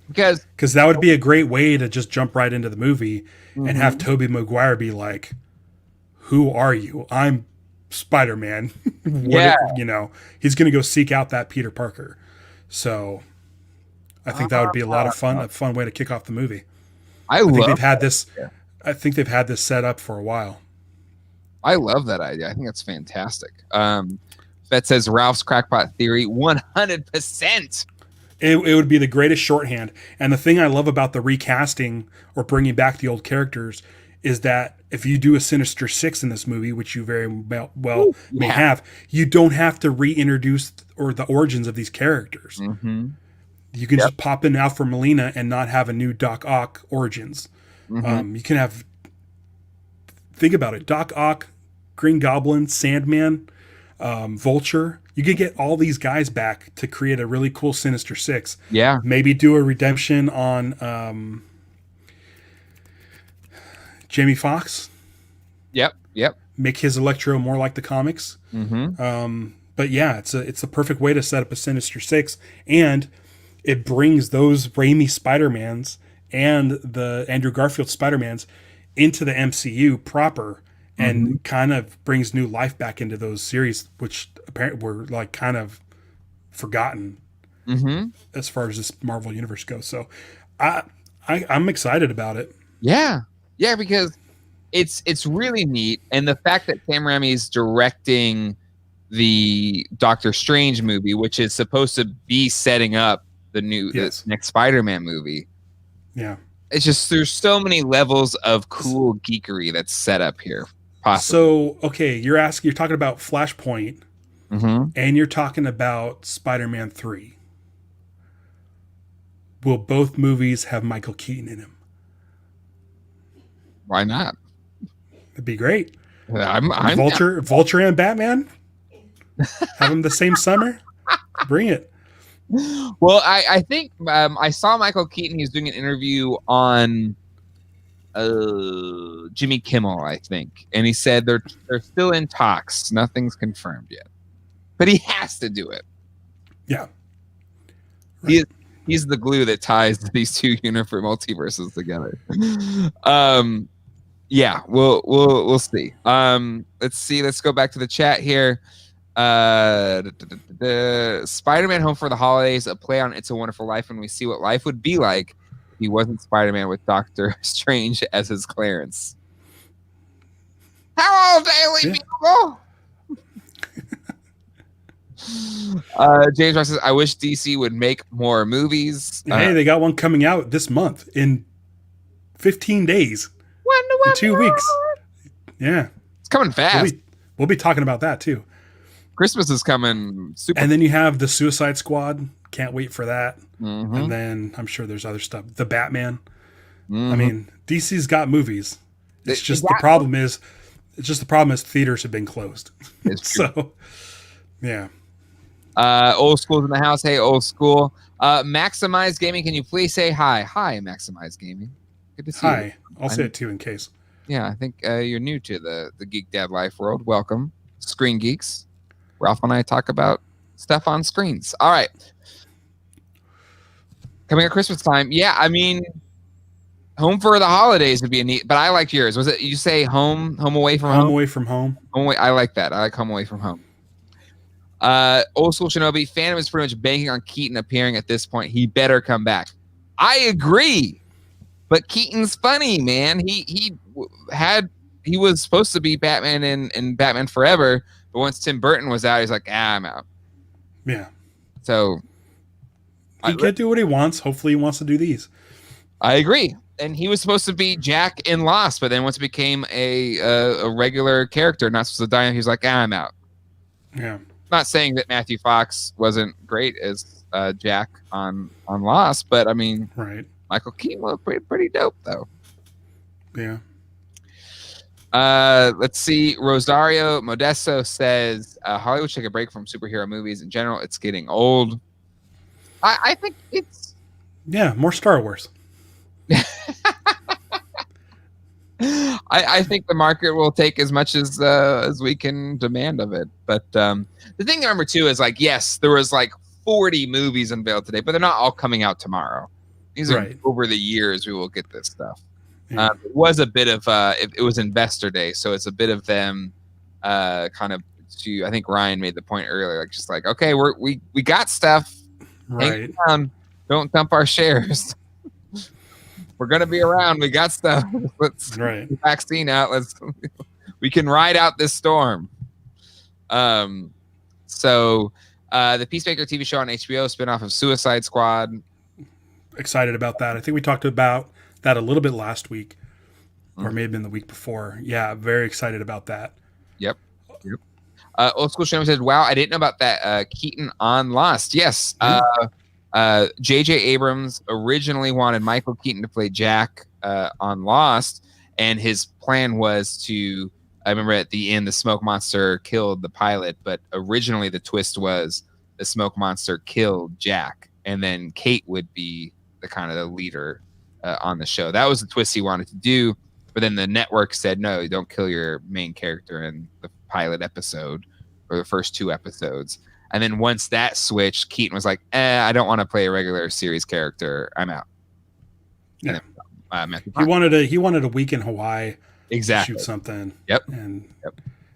because because that would be a great way to just jump right into the movie and have Mhm. Tobey Maguire be like, "Who are you? I'm Spider-Man." Yeah. He's going to go seek out that Peter Parker. So I think that would be a fun way to kick off the movie. I I think love they've had that this. idea. I think they've had this set up for a while. I love that idea. I think that's fantastic. That says Ralph's crackpot theory 100%. It would be the greatest shorthand. And the thing I love about the recasting or bringing back the old characters is that if you do a Sinister Six in this movie, which you very well may Yeah. have, you don't have to reintroduce or the origins of these characters. Mm-hmm. You can Yep. just pop in Alfred Molina and not have a new Doc Ock origins. Mm-hmm. You can have, think about it, Doc Ock, Green Goblin, Sandman, Vulture. You could get all these guys back to create a really cool Sinister Six. Yeah. Maybe do a redemption on Jamie Foxx. Yep. Make his Electro more like the comics. Mm-hmm. But yeah, it's a perfect way to set up a Sinister Six, and it brings those Raimi Spider-Mans and the Andrew Garfield Spider-Mans into the MCU proper, and kind of brings new life back into those series, which apparently were like kind of forgotten as far as this Marvel universe goes. So I'm excited about it. Yeah. Yeah, because it's really neat. And the fact that Sam Raimi is directing the Doctor Strange movie, which is supposed to be setting up the next Spider-Man movie. Yeah. It's just there's so many levels of cool geekery that's set up here. Possibly. So okay, you're talking about Flashpoint, and you're talking about Spider-Man 3. Will both movies have Michael Keaton in them? Why not? It'd be great. I'm Vulture and Batman. Have them the same summer. Bring it. Well, I think I saw Michael Keaton. He's doing an interview on Jimmy Kimmel, I think, and he said they're still in talks. Nothing's confirmed yet, but he has to do it. Yeah, right. He's the glue that ties these two multiverses together. Yeah, we'll see. Let's see. Let's go back to the chat here. Spider-Man Home for the Holidays, a play on It's a Wonderful Life, and we see what life would be like if he wasn't Spider-Man with Doctor Strange as his Clarence. Hello, daily people. James Ross says, I wish DC would make more movies. Hey, they got one coming out this month in 15 days. In 2 weeks. Yeah. It's coming fast. We'll be talking about that too. Christmas is coming super. And then you have the Suicide Squad. Can't wait for that. And then I'm sure there's other stuff. The Batman. I mean, DC's got movies. It's just the problem is theaters have been closed. So, yeah. Old School's in the house. Hey, Old School. Maximize Gaming, can you please say hi? Hi, Maximize Gaming. Good to see you. Hi. I'll say it too in case. Yeah, I think you're new to the Geek Dad Life world. Welcome. Screen Geeks. Ralph and I talk about stuff on screens. All right. Coming at Christmas time. Yeah, I mean, Home for the Holidays would be a neat, but I like yours. Was it, you say home away from home? Home away from home. I like that. I like Home Away from Home. Old School Shinobi, Phantom is pretty much banking on Keaton appearing at this point. He better come back. I agree. But Keaton's funny, man. He was supposed to be Batman in Batman Forever, but once Tim Burton was out, he's like, I'm out. Yeah. So he could do what he wants. Hopefully he wants to do these. I agree. And he was supposed to be Jack in Lost, but then once it became a regular character, not supposed to die, he's like, I'm out. Yeah. Not saying that Matthew Fox wasn't great as Jack on Lost, but I mean, right. Michael Keaton looked pretty dope though. Yeah. Let's see. Rosario Modesto says Hollywood should take a break from superhero movies in general. It's getting old. I think it's more Star Wars. I think the market will take as much as we can demand of it. But the thing to remember too is like, yes, there was like 40 movies unveiled today, but they're not all coming out tomorrow. These are over the years we will get this stuff. Yeah. It was a bit of it was Investor Day, so it's a bit of them kind of to. I think Ryan made the point earlier, like just like, okay, we got stuff. Right. Hang on. Don't dump our shares. We're gonna be around. We got stuff. Let's get the vaccine out. We can ride out this storm. So the Peacemaker TV show on HBO, spinoff of Suicide Squad. Excited about that. I think we talked about that a little bit last week, or maybe in the week before. Yeah, very excited about that. Yep. Old School Show said, "Wow, I didn't know about that." Keaton on Lost. Yes. J.J. Abrams originally wanted Michael Keaton to play Jack on Lost, and his plan was to. I remember at the end, the smoke monster killed the pilot, but originally the twist was the smoke monster killed Jack, and then Kate would be the kind of the leader on the show. That was the twist he wanted to do, but then the network said, no, you don't kill your main character in the pilot episode or the first 2 episodes. And then once that switched, Keaton was like, I don't want to play a regular series character. I'm out. Yeah. He wanted a week in Hawaii. Exactly. Shoot something. Yep. And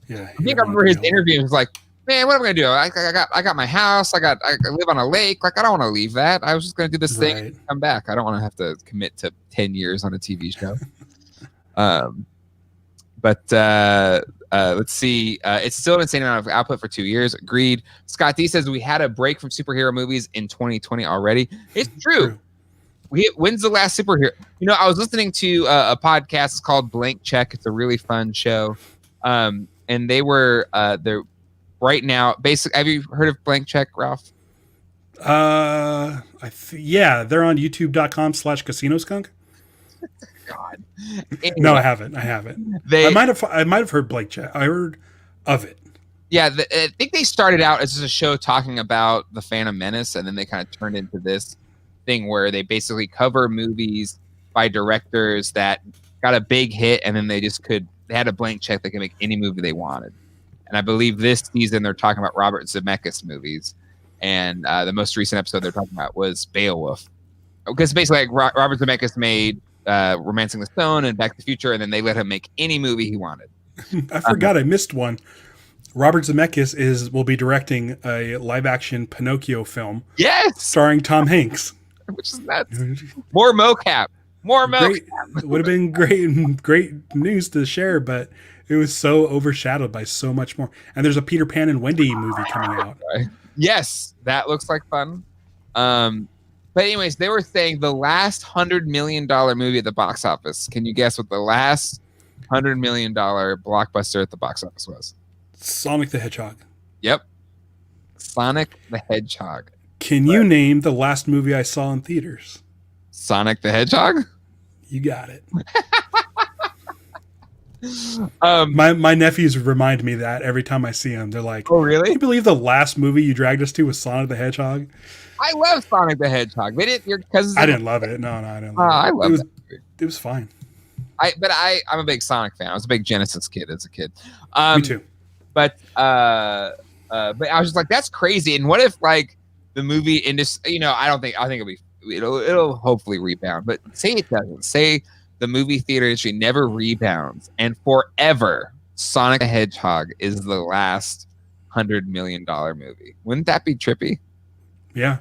yeah. I think I remember his interview. He was like, man, what am I gonna do? I got my house. I live on a lake. Like, I don't want to leave that. I was just gonna do this thing and come back. I don't want to have to commit to 10 years on a TV show. But let's see. It's still an insane amount of output for 2 years. Agreed. Scott D says we had a break from superhero movies in 2020 already. It's true. When's the last superhero? I was listening to a podcast called Blank Check. It's a really fun show. And they're right now. Basically, have you heard of Blank Check, Ralph? Yeah, they're on youtube.com/casinoskunk. God. Anyway, no, I haven't. I might have heard Blank Check. I heard of it. Yeah, I think they started out as just a show talking about the Phantom Menace, and then they kind of turned into this thing where they basically cover movies by directors that got a big hit, and then they had a blank check. They could make any movie they wanted. And I believe this season they're talking about Robert Zemeckis movies, and the most recent episode they're talking about was Beowulf, because basically like Robert Zemeckis made Romancing the Stone and Back to the Future, and then they let him make any movie he wanted. I forgot I missed one. Robert Zemeckis will be directing a live-action Pinocchio film. Yes, starring Tom Hanks. Which is nuts. More mocap. It would have been great news to share, but it was so overshadowed by so much more. And there's a Peter Pan and Wendy movie coming out. Yes, that looks like fun. But anyways, they were saying the last $100 million movie at the box office. Can you guess what the last $100 million blockbuster at the box office was? Sonic the Hedgehog. Yep. Sonic the Hedgehog. Can you name the last movie I saw in theaters? Sonic the Hedgehog? You got it. My nephews remind me that every time I see them. They're like, oh, really? Can you believe the last movie you dragged us to was Sonic the Hedgehog? I love Sonic the Hedgehog. They didn't. Your cousins. I didn't love it. No, I didn't. Love it. I love it. It was fine. I'm a big Sonic fan. I was a big Genesis kid as a kid. Me too. But I was just like, that's crazy. And what if like the movie industry, I think it'll hopefully rebound, but say it doesn't. Say the movie theater industry never rebounds and forever Sonic the Hedgehog is the last $100 million movie. Wouldn't that be trippy? Yeah.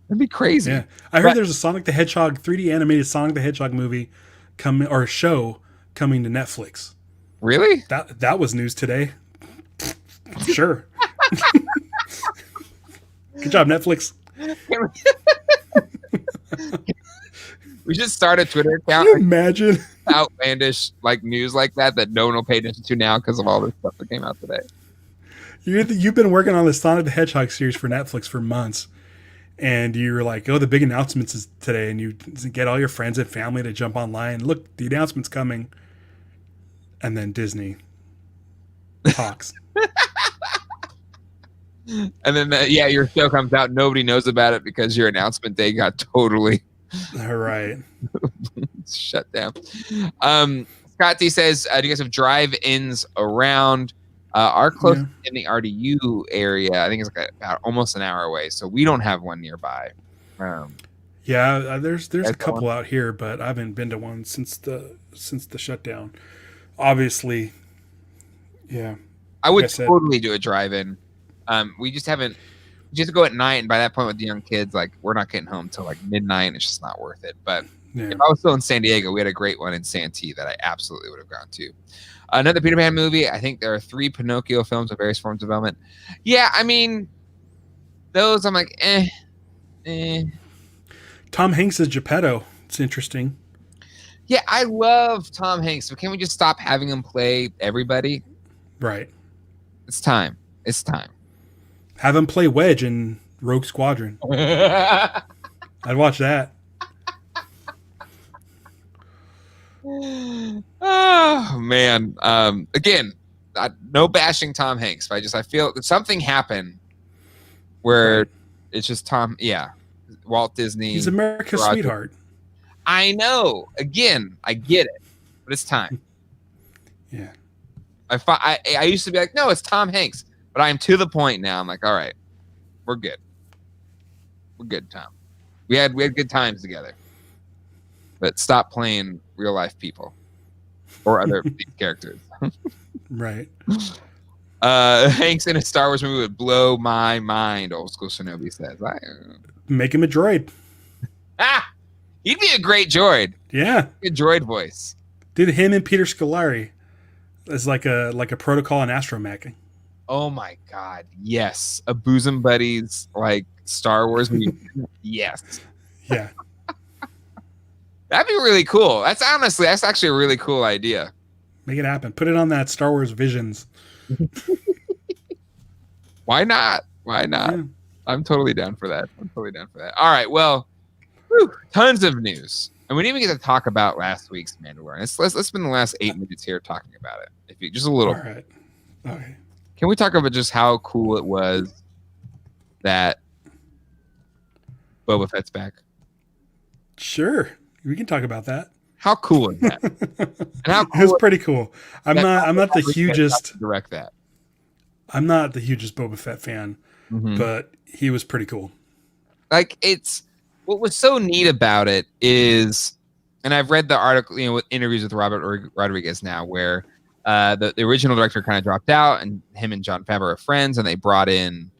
That'd be crazy. Yeah. I heard there's a Sonic the Hedgehog 3D animated Sonic the Hedgehog movie show coming to Netflix. Really? That was news today. Sure. Good job, Netflix. We should start a Twitter account. Can you imagine outlandish like news like that no one will pay attention to now because of all this stuff that came out today. You've been working on the Sonic the Hedgehog series for Netflix for months, and you were like, "Oh, the big announcements is today," and you get all your friends and family to jump online. Look, the announcement's coming, and then Disney talks. And then, your show comes out. Nobody knows about it because your announcement day got totally. All right. Shut down. Scott D says, do you guys have drive-ins around? Our closest in the RDU area, I think it's like about almost an hour away, so we don't have one nearby. There's a couple out here, but I haven't been to one since the shutdown. Obviously, yeah. I would totally do a drive-in. We just haven't. Just go at night, and by that point with the young kids, like we're not getting home till like midnight. And it's just not worth it. But if I was still in San Diego, we had a great one in Santee that I absolutely would have gone to. Another Peter Pan movie. I think there are 3 Pinocchio films of various forms of development. Yeah, I mean, those I'm like, Tom Hanks as Geppetto. It's interesting. Yeah, I love Tom Hanks, but can we just stop having him play everybody? Right. It's time. It's time. Have him play Wedge in Rogue Squadron. I'd watch that. Oh man. Again, no bashing Tom Hanks, but I feel something happened where it's just Tom. Yeah, Walt Disney. He's America's sweetheart. I know. Again, I get it, but it's time. Yeah. I used to be like, no, it's Tom Hanks. But I'm to the point now. I'm like, all right, we're good. We're good, Tom. We had good times together. But stop playing real life people or other characters. Right. Hanks in a Star Wars movie would blow my mind. Old school Shinobi says, make him a droid. He'd be a great droid. Yeah, a droid voice. Did him and Peter Scolari as like a protocol and astromech. Oh my God, yes. A Bosom Buddies like Star Wars movie. Yes. Yeah. That'd be really cool. That's actually a really cool idea. Make it happen. Put it on that Star Wars Visions. Why not? Yeah. I'm totally down for that. All right, well, tons of news. And we didn't even get to talk about last week's Mandalorian. Let's spend the last 8 minutes here talking about it. If you just a little. All right. Okay. Can we talk about just how cool it was that Boba Fett's back? Sure. We can talk about that. How cool is that? And how cool it was pretty cool. I'm not the hugest direct that. I'm not the hugest Boba Fett fan, but he was pretty cool. Like what was so neat about it is, and I've read the article, with interviews with Robert Rodriguez now, where the original director kind of dropped out, and him and Jon Favreau are friends, and they brought in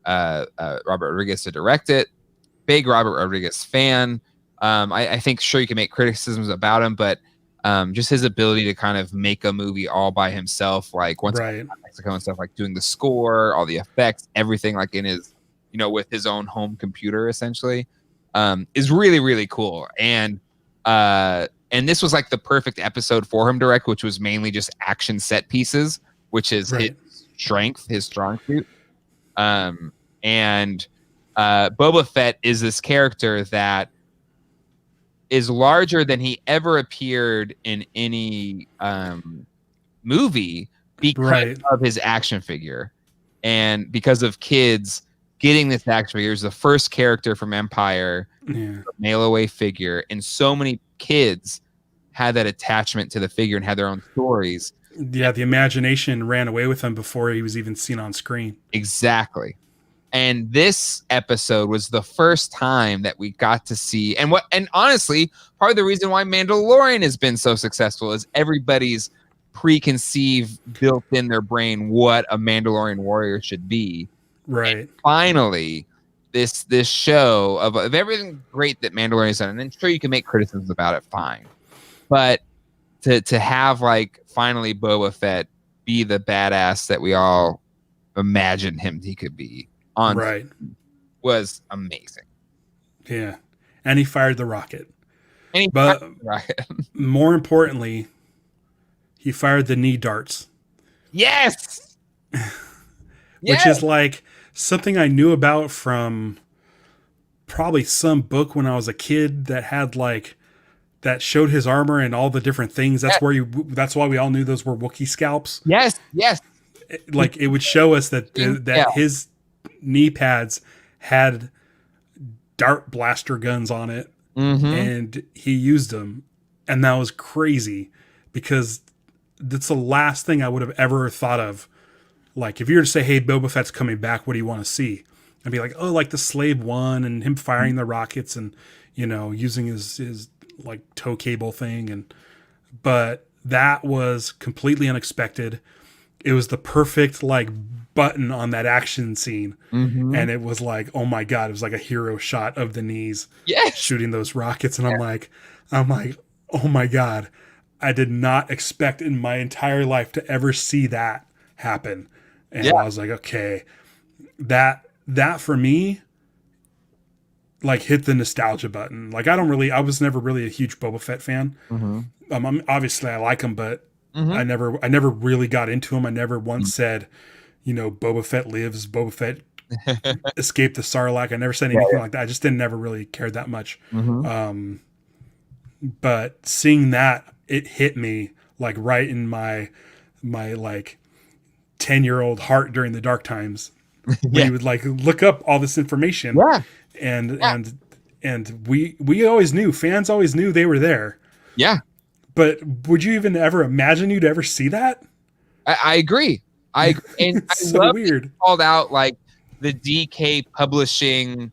Robert Rodriguez to direct it. Big Robert Rodriguez fan. I think sure you can make criticisms about him, but just his ability to kind of make a movie all by himself, like once in Mexico and stuff, like doing the score, all the effects, everything, like in his, with his own home computer essentially, is really, really cool. And this was like the perfect episode for him to direct, which was mainly just action set pieces, which is his strength, his strong suit. And Boba Fett is this character that is larger than he ever appeared in any movie because of his action figure, and because of kids getting this action figure. Is the first character from Empire, mail away figure, and so many kids had that attachment to the figure and had their own stories. Yeah, the imagination ran away with him before he was even seen on screen. Exactly. And this episode was the first time that we got to see, and honestly, part of the reason why Mandalorian has been so successful is everybody's preconceived, built in their brain what a Mandalorian warrior should be. Right. And finally, this show of everything great that Mandalorian's done, and then sure you can make criticisms about it, fine, but to have like finally Boba Fett be the badass that we all imagined he could be was amazing. Yeah. And he fired the rocket. More importantly, he fired the knee darts. Yes. Which is like something I knew about from probably some book when I was a kid that had like that showed his armor and all the different things. That's why we all knew those were Wookiee scalps. Yes. Like it would show us that his knee pads had dart blaster guns on it, and he used them. And that was crazy because that's the last thing I would have ever thought of. Like, if you were to say, hey, Boba Fett's coming back, what do you want to see? I'd be like, oh, like the Slave One and him firing the rockets and, using his like tow cable thing. But that was completely unexpected. It was the perfect like button on that action scene. Mm-hmm. And it was like, oh my God, it was like a hero shot of the knees shooting those rockets. And I'm like, oh my God, I did not expect in my entire life to ever see that happen. And I was like, okay, that for me, like, hit the nostalgia button. Like, I was never really a huge Boba Fett fan. Mm-hmm. Obviously I like him, but Mm-hmm. I never really got into him. I never once said, Boba Fett lives, Boba Fett escaped the Sarlacc. I never said anything like that. I just never really cared that much. Mm-hmm. But seeing that, it hit me like right in my like 10-year-old heart during the dark times when you would like look up all this information. And we always knew, fans always knew they were there. Yeah. But would you even ever imagine you'd ever see that? I agree. And I so love weird. It called out like the DK publishing,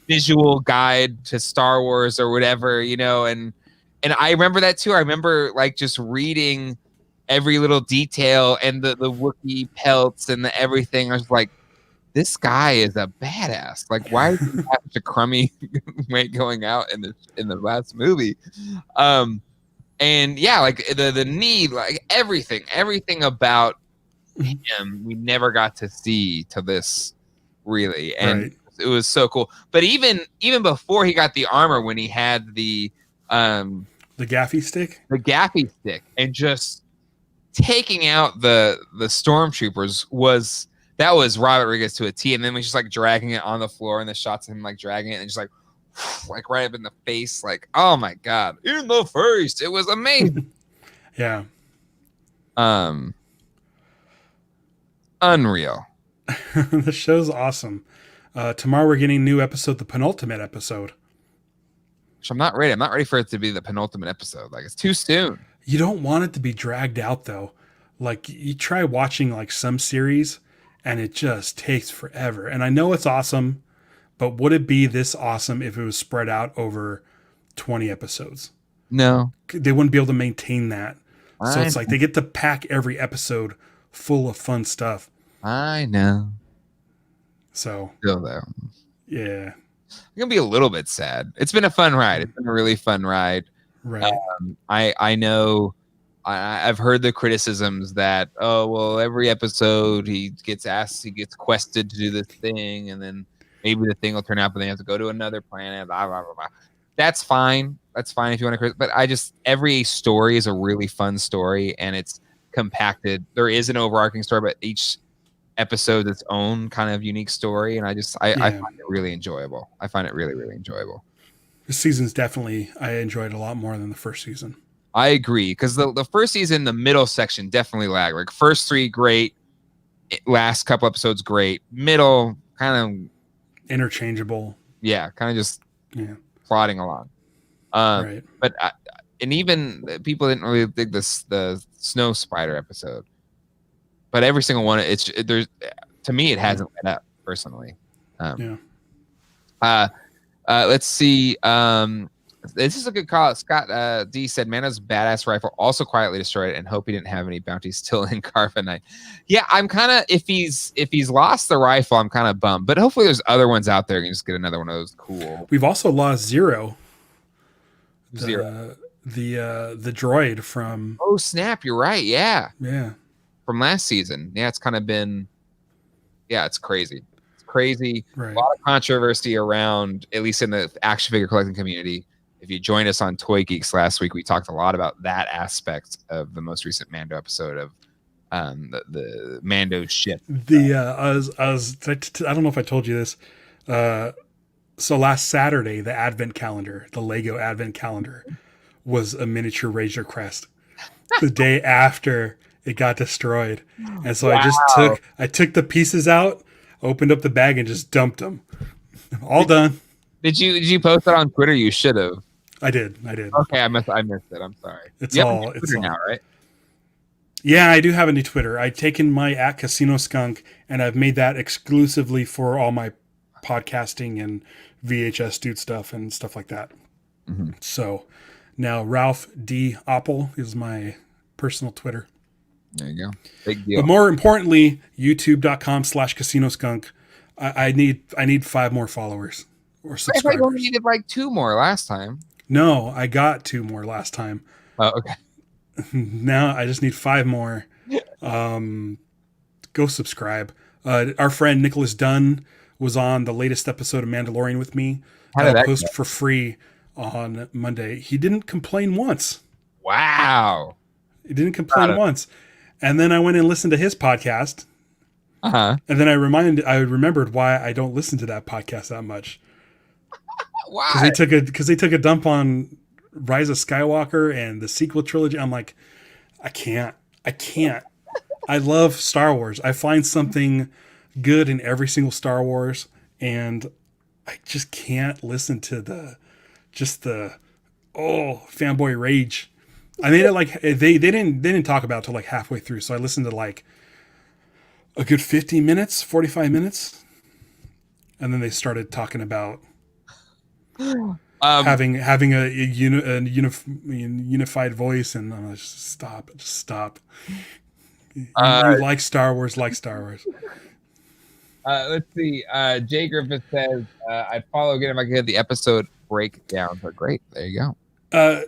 visual guide to Star Wars or whatever, and I remember that too. I remember like just reading every little detail and the Wookiee pelts and the everything. I was like, this guy is a badass. Like, why does he have such a crummy way going out in the last movie? And yeah, like the need, like everything about him, we never got to see to this really, and it was so cool. But even before he got the armor, when he had the gaffy stick, and just taking out the stormtroopers was Robert Rodriguez to a T. And then we just like dragging it on the floor, and the shots of him like dragging it and just like right up in the face, like, oh my God, in the face. It was amazing. Yeah. Unreal. The show's awesome. Tomorrow we're getting a new episode, the penultimate episode. Which I'm not ready for it to be the penultimate episode. Like, it's too soon. You don't want it to be dragged out though. Like, you try watching like some series and it just takes forever. And I know it's awesome, but would it be this awesome if it was spread out over 20 episodes? No. They wouldn't be able to maintain that. So it's like they get to pack every episode full of fun stuff. I know. So. Still though. Yeah. I'm going to be a little bit sad. It's been a fun ride. It's been a really fun ride. Right. I know I've heard the criticisms that, oh, well, every episode he gets quested to do this thing, and then maybe the thing will turn out, but they have to go to another planet, blah, blah, blah, blah. That's fine. That's fine if you want to, but every story is a really fun story, and it's compacted. There is an overarching story, but each episode its own kind of unique story, and I find it really enjoyable. I find it really, really enjoyable. This season's definitely, I enjoyed a lot more than the first season. I agree, because the first season, the middle section definitely lagged. Like, first three great, last couple episodes great, middle kind of interchangeable. Yeah, kind of just plodding along. Right. But and even people didn't really dig the snow spider episode. But every single one, there's, to me, it hasn't let up personally. Let's see. This is a good call. Scott D said, Mando's badass rifle also quietly destroyed it, and hope he didn't have any bounties still in Carbonite. Yeah, I'm kind of, if he's lost the rifle, I'm kind of bummed. But hopefully there's other ones out there. You can just get another one of those cool. We've also lost Zero. The droid from. Oh snap! You're right. Yeah. Yeah. From last season. Yeah, it's kind of been. Yeah, it's crazy. It's crazy. Right. A lot of controversy around, at least in the action figure collecting community. If you joined us on Toy Geeks last week, we talked a lot about that aspect of the most recent Mando episode of the Mando ship. I don't know if I told you this. So last Saturday, the Advent calendar, the Lego Advent calendar, was a miniature Razor Crest. The day after it got destroyed, and so I took the pieces out, opened up the bag, and just dumped them. All done. Did you post it on Twitter? You should have. I did. Okay, I missed it. I'm sorry. It's You have all. a Twitter now, right? Yeah, I do have a new Twitter. I've taken my @CasinoSkunk and I've made that exclusively for all my podcasting and VHS dude stuff and stuff like that. Mm-hmm. So now Ralph D. Opple is my personal Twitter. There you go. Big deal. But more importantly, youtube.com/CasinoSkunk. I need 5 more followers or subscribers. I only needed like 2 more last time. No, I got 2 more last time. Oh, okay. Now I just need 5 more. Go subscribe. Our friend Nicholas Dunn was on the latest episode of Mandalorian with me. How did that post go? For free on Monday. He didn't complain once. Wow. He didn't complain once. And then I went and listened to his podcast. Uh-huh. And then I remembered why I don't listen to that podcast that much. Why? Because they took a dump on Rise of Skywalker and the sequel trilogy. I'm like, I can't. I love Star Wars. I find something good in every single Star Wars, and I just can't listen to the fanboy rage. I made it like they didn't talk about it till like halfway through, so I listened to like a good 50 minutes, 45 minutes, and then they started talking about having a unified voice, and I'm like, just stop. You like Star Wars, like Star Wars. Let's see. Jay Griffith says, I'd follow again if I could get the episode breakdown. So great. There you go.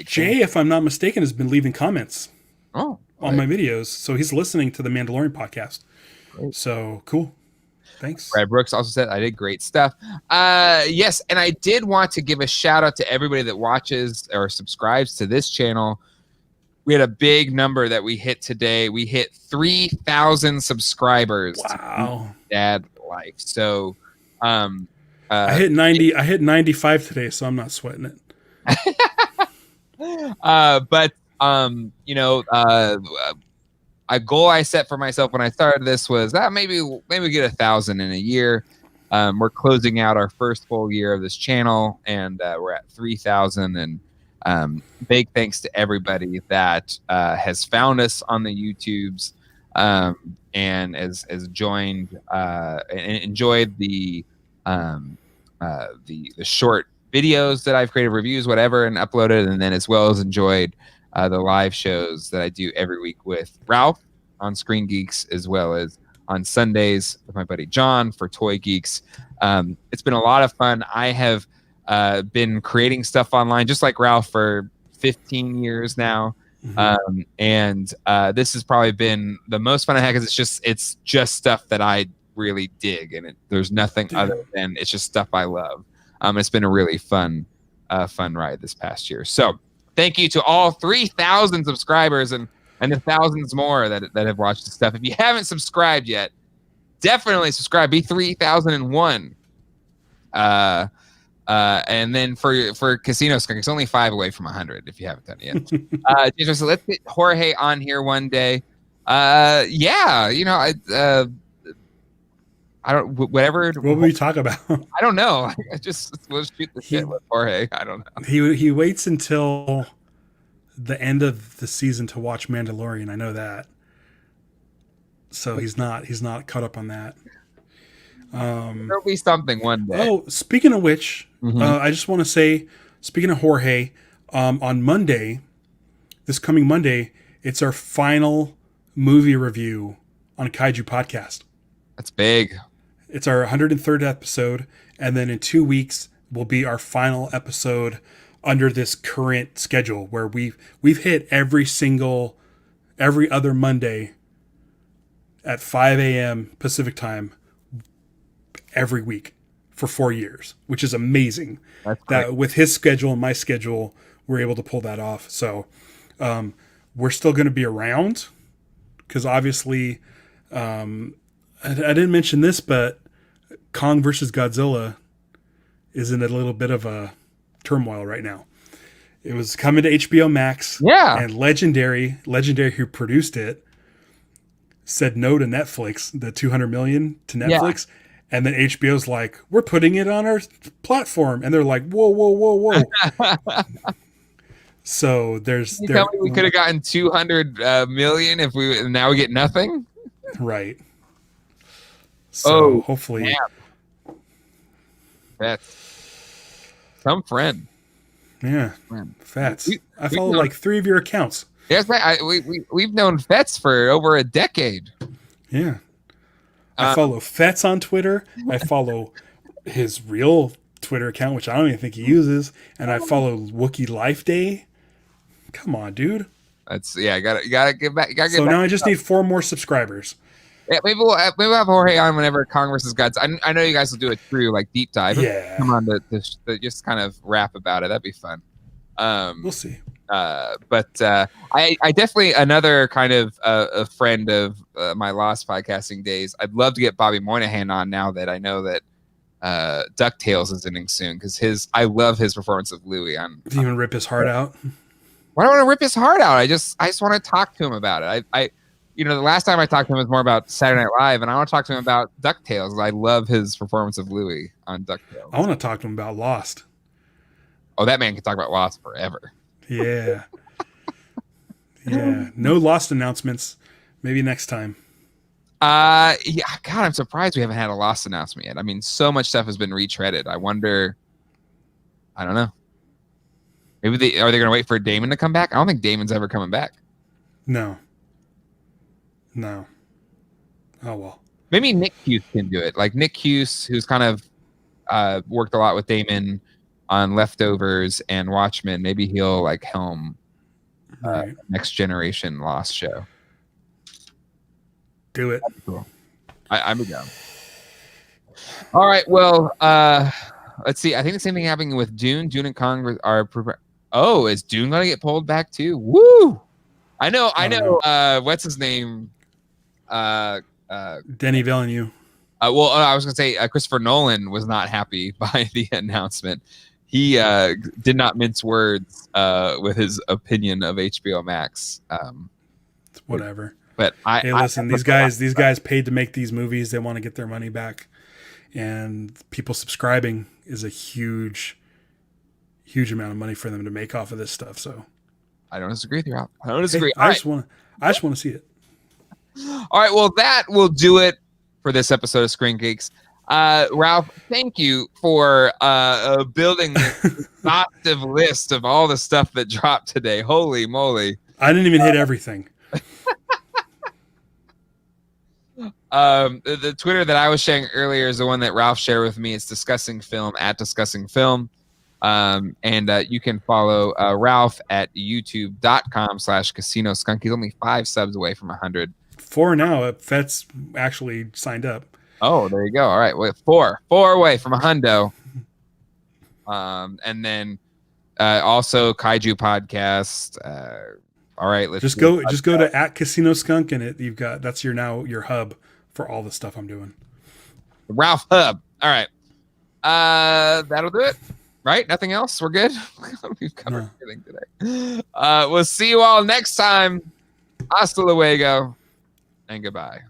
Jay, if I'm not mistaken, has been leaving comments on my videos. So he's listening to the Mandalorian podcast. Great. So cool. Thanks. Brad Brooks also said I did great stuff. Yes, and I did want to give a shout out to everybody that watches or subscribes to this channel. We had a big number that we hit today. We hit 3,000 subscribers. Wow. Dad life. So I hit 90. I hit 95 today, so I'm not sweating it. But a goal I set for myself when I started this was that maybe get 1,000 in a year. We're closing out our first full year of this channel, and we're at 3,000. And big thanks to everybody that has found us on the YouTubes and has joined and enjoyed the short videos that I've created, reviews, whatever, and uploaded, and then as well as enjoyed the live shows that I do every week with Ralph on Screen Geeks, as well as on Sundays with my buddy John for Toy Geeks. It's been a lot of fun. I have been creating stuff online just like Ralph for 15 years now. Mm-hmm. And this has probably been the most fun I had, because it's just stuff that I really dig, and there's nothing other than it's just stuff I love. It's been a really fun ride this past year. So thank you to all 3,000 subscribers and the thousands more that have watched this stuff. If you haven't subscribed yet, definitely subscribe. Be 3,001. And then for Casino Skunk, it's only 5 away from 100 if you haven't done it yet. So let's get Jorge on here one day. I don't. Whatever. What will we talk about? I don't know. We'll shoot the shit with Jorge. I don't know. He waits until the end of the season to watch Mandalorian. I know that. So he's not caught up on that. There'll be something one day. Oh, speaking of which, I just want to say, speaking of Jorge, on Monday, this coming Monday, it's our final movie review on Kaiju Podcast. That's big. It's our 103rd episode, and then in 2 weeks will be our final episode under this current schedule, where we've hit every other Monday at 5 a.m. Pacific time every week for 4 years, which is amazing. That with his schedule and my schedule, we're able to pull that off. So we're still going to be around, because obviously I didn't mention this, but Kong versus Godzilla is in a little bit of a turmoil right now. It was coming to HBO Max, and Legendary who produced it said no to Netflix, the $200 million to Netflix, And then HBO's like, we're putting it on our platform. And they're like, whoa, whoa, whoa, whoa. So you tell me we could have gotten 200 million if now we get nothing. Right. So hopefully. That's some friend. Yeah. Fats. I follow like 3 of your accounts. Yes, we've known Fets for over a decade. Yeah. I follow Fets on Twitter. I follow his real Twitter account, which I don't even think he uses. And I follow Wookiee Life Day. Come on, dude. That's you gotta get back. So now I just need 4 more subscribers. Yeah, maybe we'll have Jorge on whenever Congress is got. I know you guys will do a true like deep dive. Yeah. Come on to just kind of rap about it. That'd be fun. We'll see. But I definitely another kind of a friend of my lost podcasting days. I'd love to get Bobby Moynihan on now that I know that Ducktales is ending soon because I love his performance of Louie. Do you even rip his heart out? Why do I want to rip his heart out? I just want to talk to him about it. I the last time I talked to him was more about Saturday Night Live, and I want to talk to him about DuckTales. I love his performance of Louie on DuckTales. I want to talk to him about Lost. Oh, that man can talk about Lost forever. Yeah. Yeah. No Lost announcements. Maybe next time. Yeah. God, I'm surprised we haven't had a Lost announcement yet. I mean, so much stuff has been retreaded. I wonder. I don't know. Maybe are they going to wait for Damon to come back? I don't think Damon's ever coming back. No. Oh well. Maybe Nick Hughes can do it. Like Nick Hughes, who's kind of worked a lot with Damon on Leftovers and Watchmen. Maybe he'll like helm Next Generation Lost show. Do it. Cool. I'm down. All right. Well, let's see. I think the same thing happening with Dune. Dune and Congress are. Is Dune going to get pulled back too? Woo! I know. What's his name? Denis Villeneuve. I was going to say Christopher Nolan was not happy by the announcement. He did not mince words with his opinion of HBO Max. Whatever. But listen, these guys paid to make these movies. They want to get their money back, and people subscribing is a huge amount of money for them to make off of this stuff. So I don't disagree with you, Rob. I don't disagree. I just want to see it. All right. Well, that will do it for this episode of Screen Geeks. Ralph, thank you for building this exhaustive list of all the stuff that dropped today. Holy moly. I didn't even hit everything. The Twitter that I was sharing earlier is the one that Ralph shared with me. It's Discussing Film at Discussing Film. And you can follow Ralph at youtube.com/Casino Skunk. He's only 5 subs away from 100. 4 now. Fet's actually signed up. Oh, there you go. All right. Well, 4 away from a hundo. And then also Kaiju Podcast. All right. Let's just go to @Casino Skunk and that's your hub for all the stuff I'm doing. Ralph Hub. All right. That'll do it. Right? Nothing else? We're good? We've covered everything today. We'll see you all next time. Hasta luego and goodbye.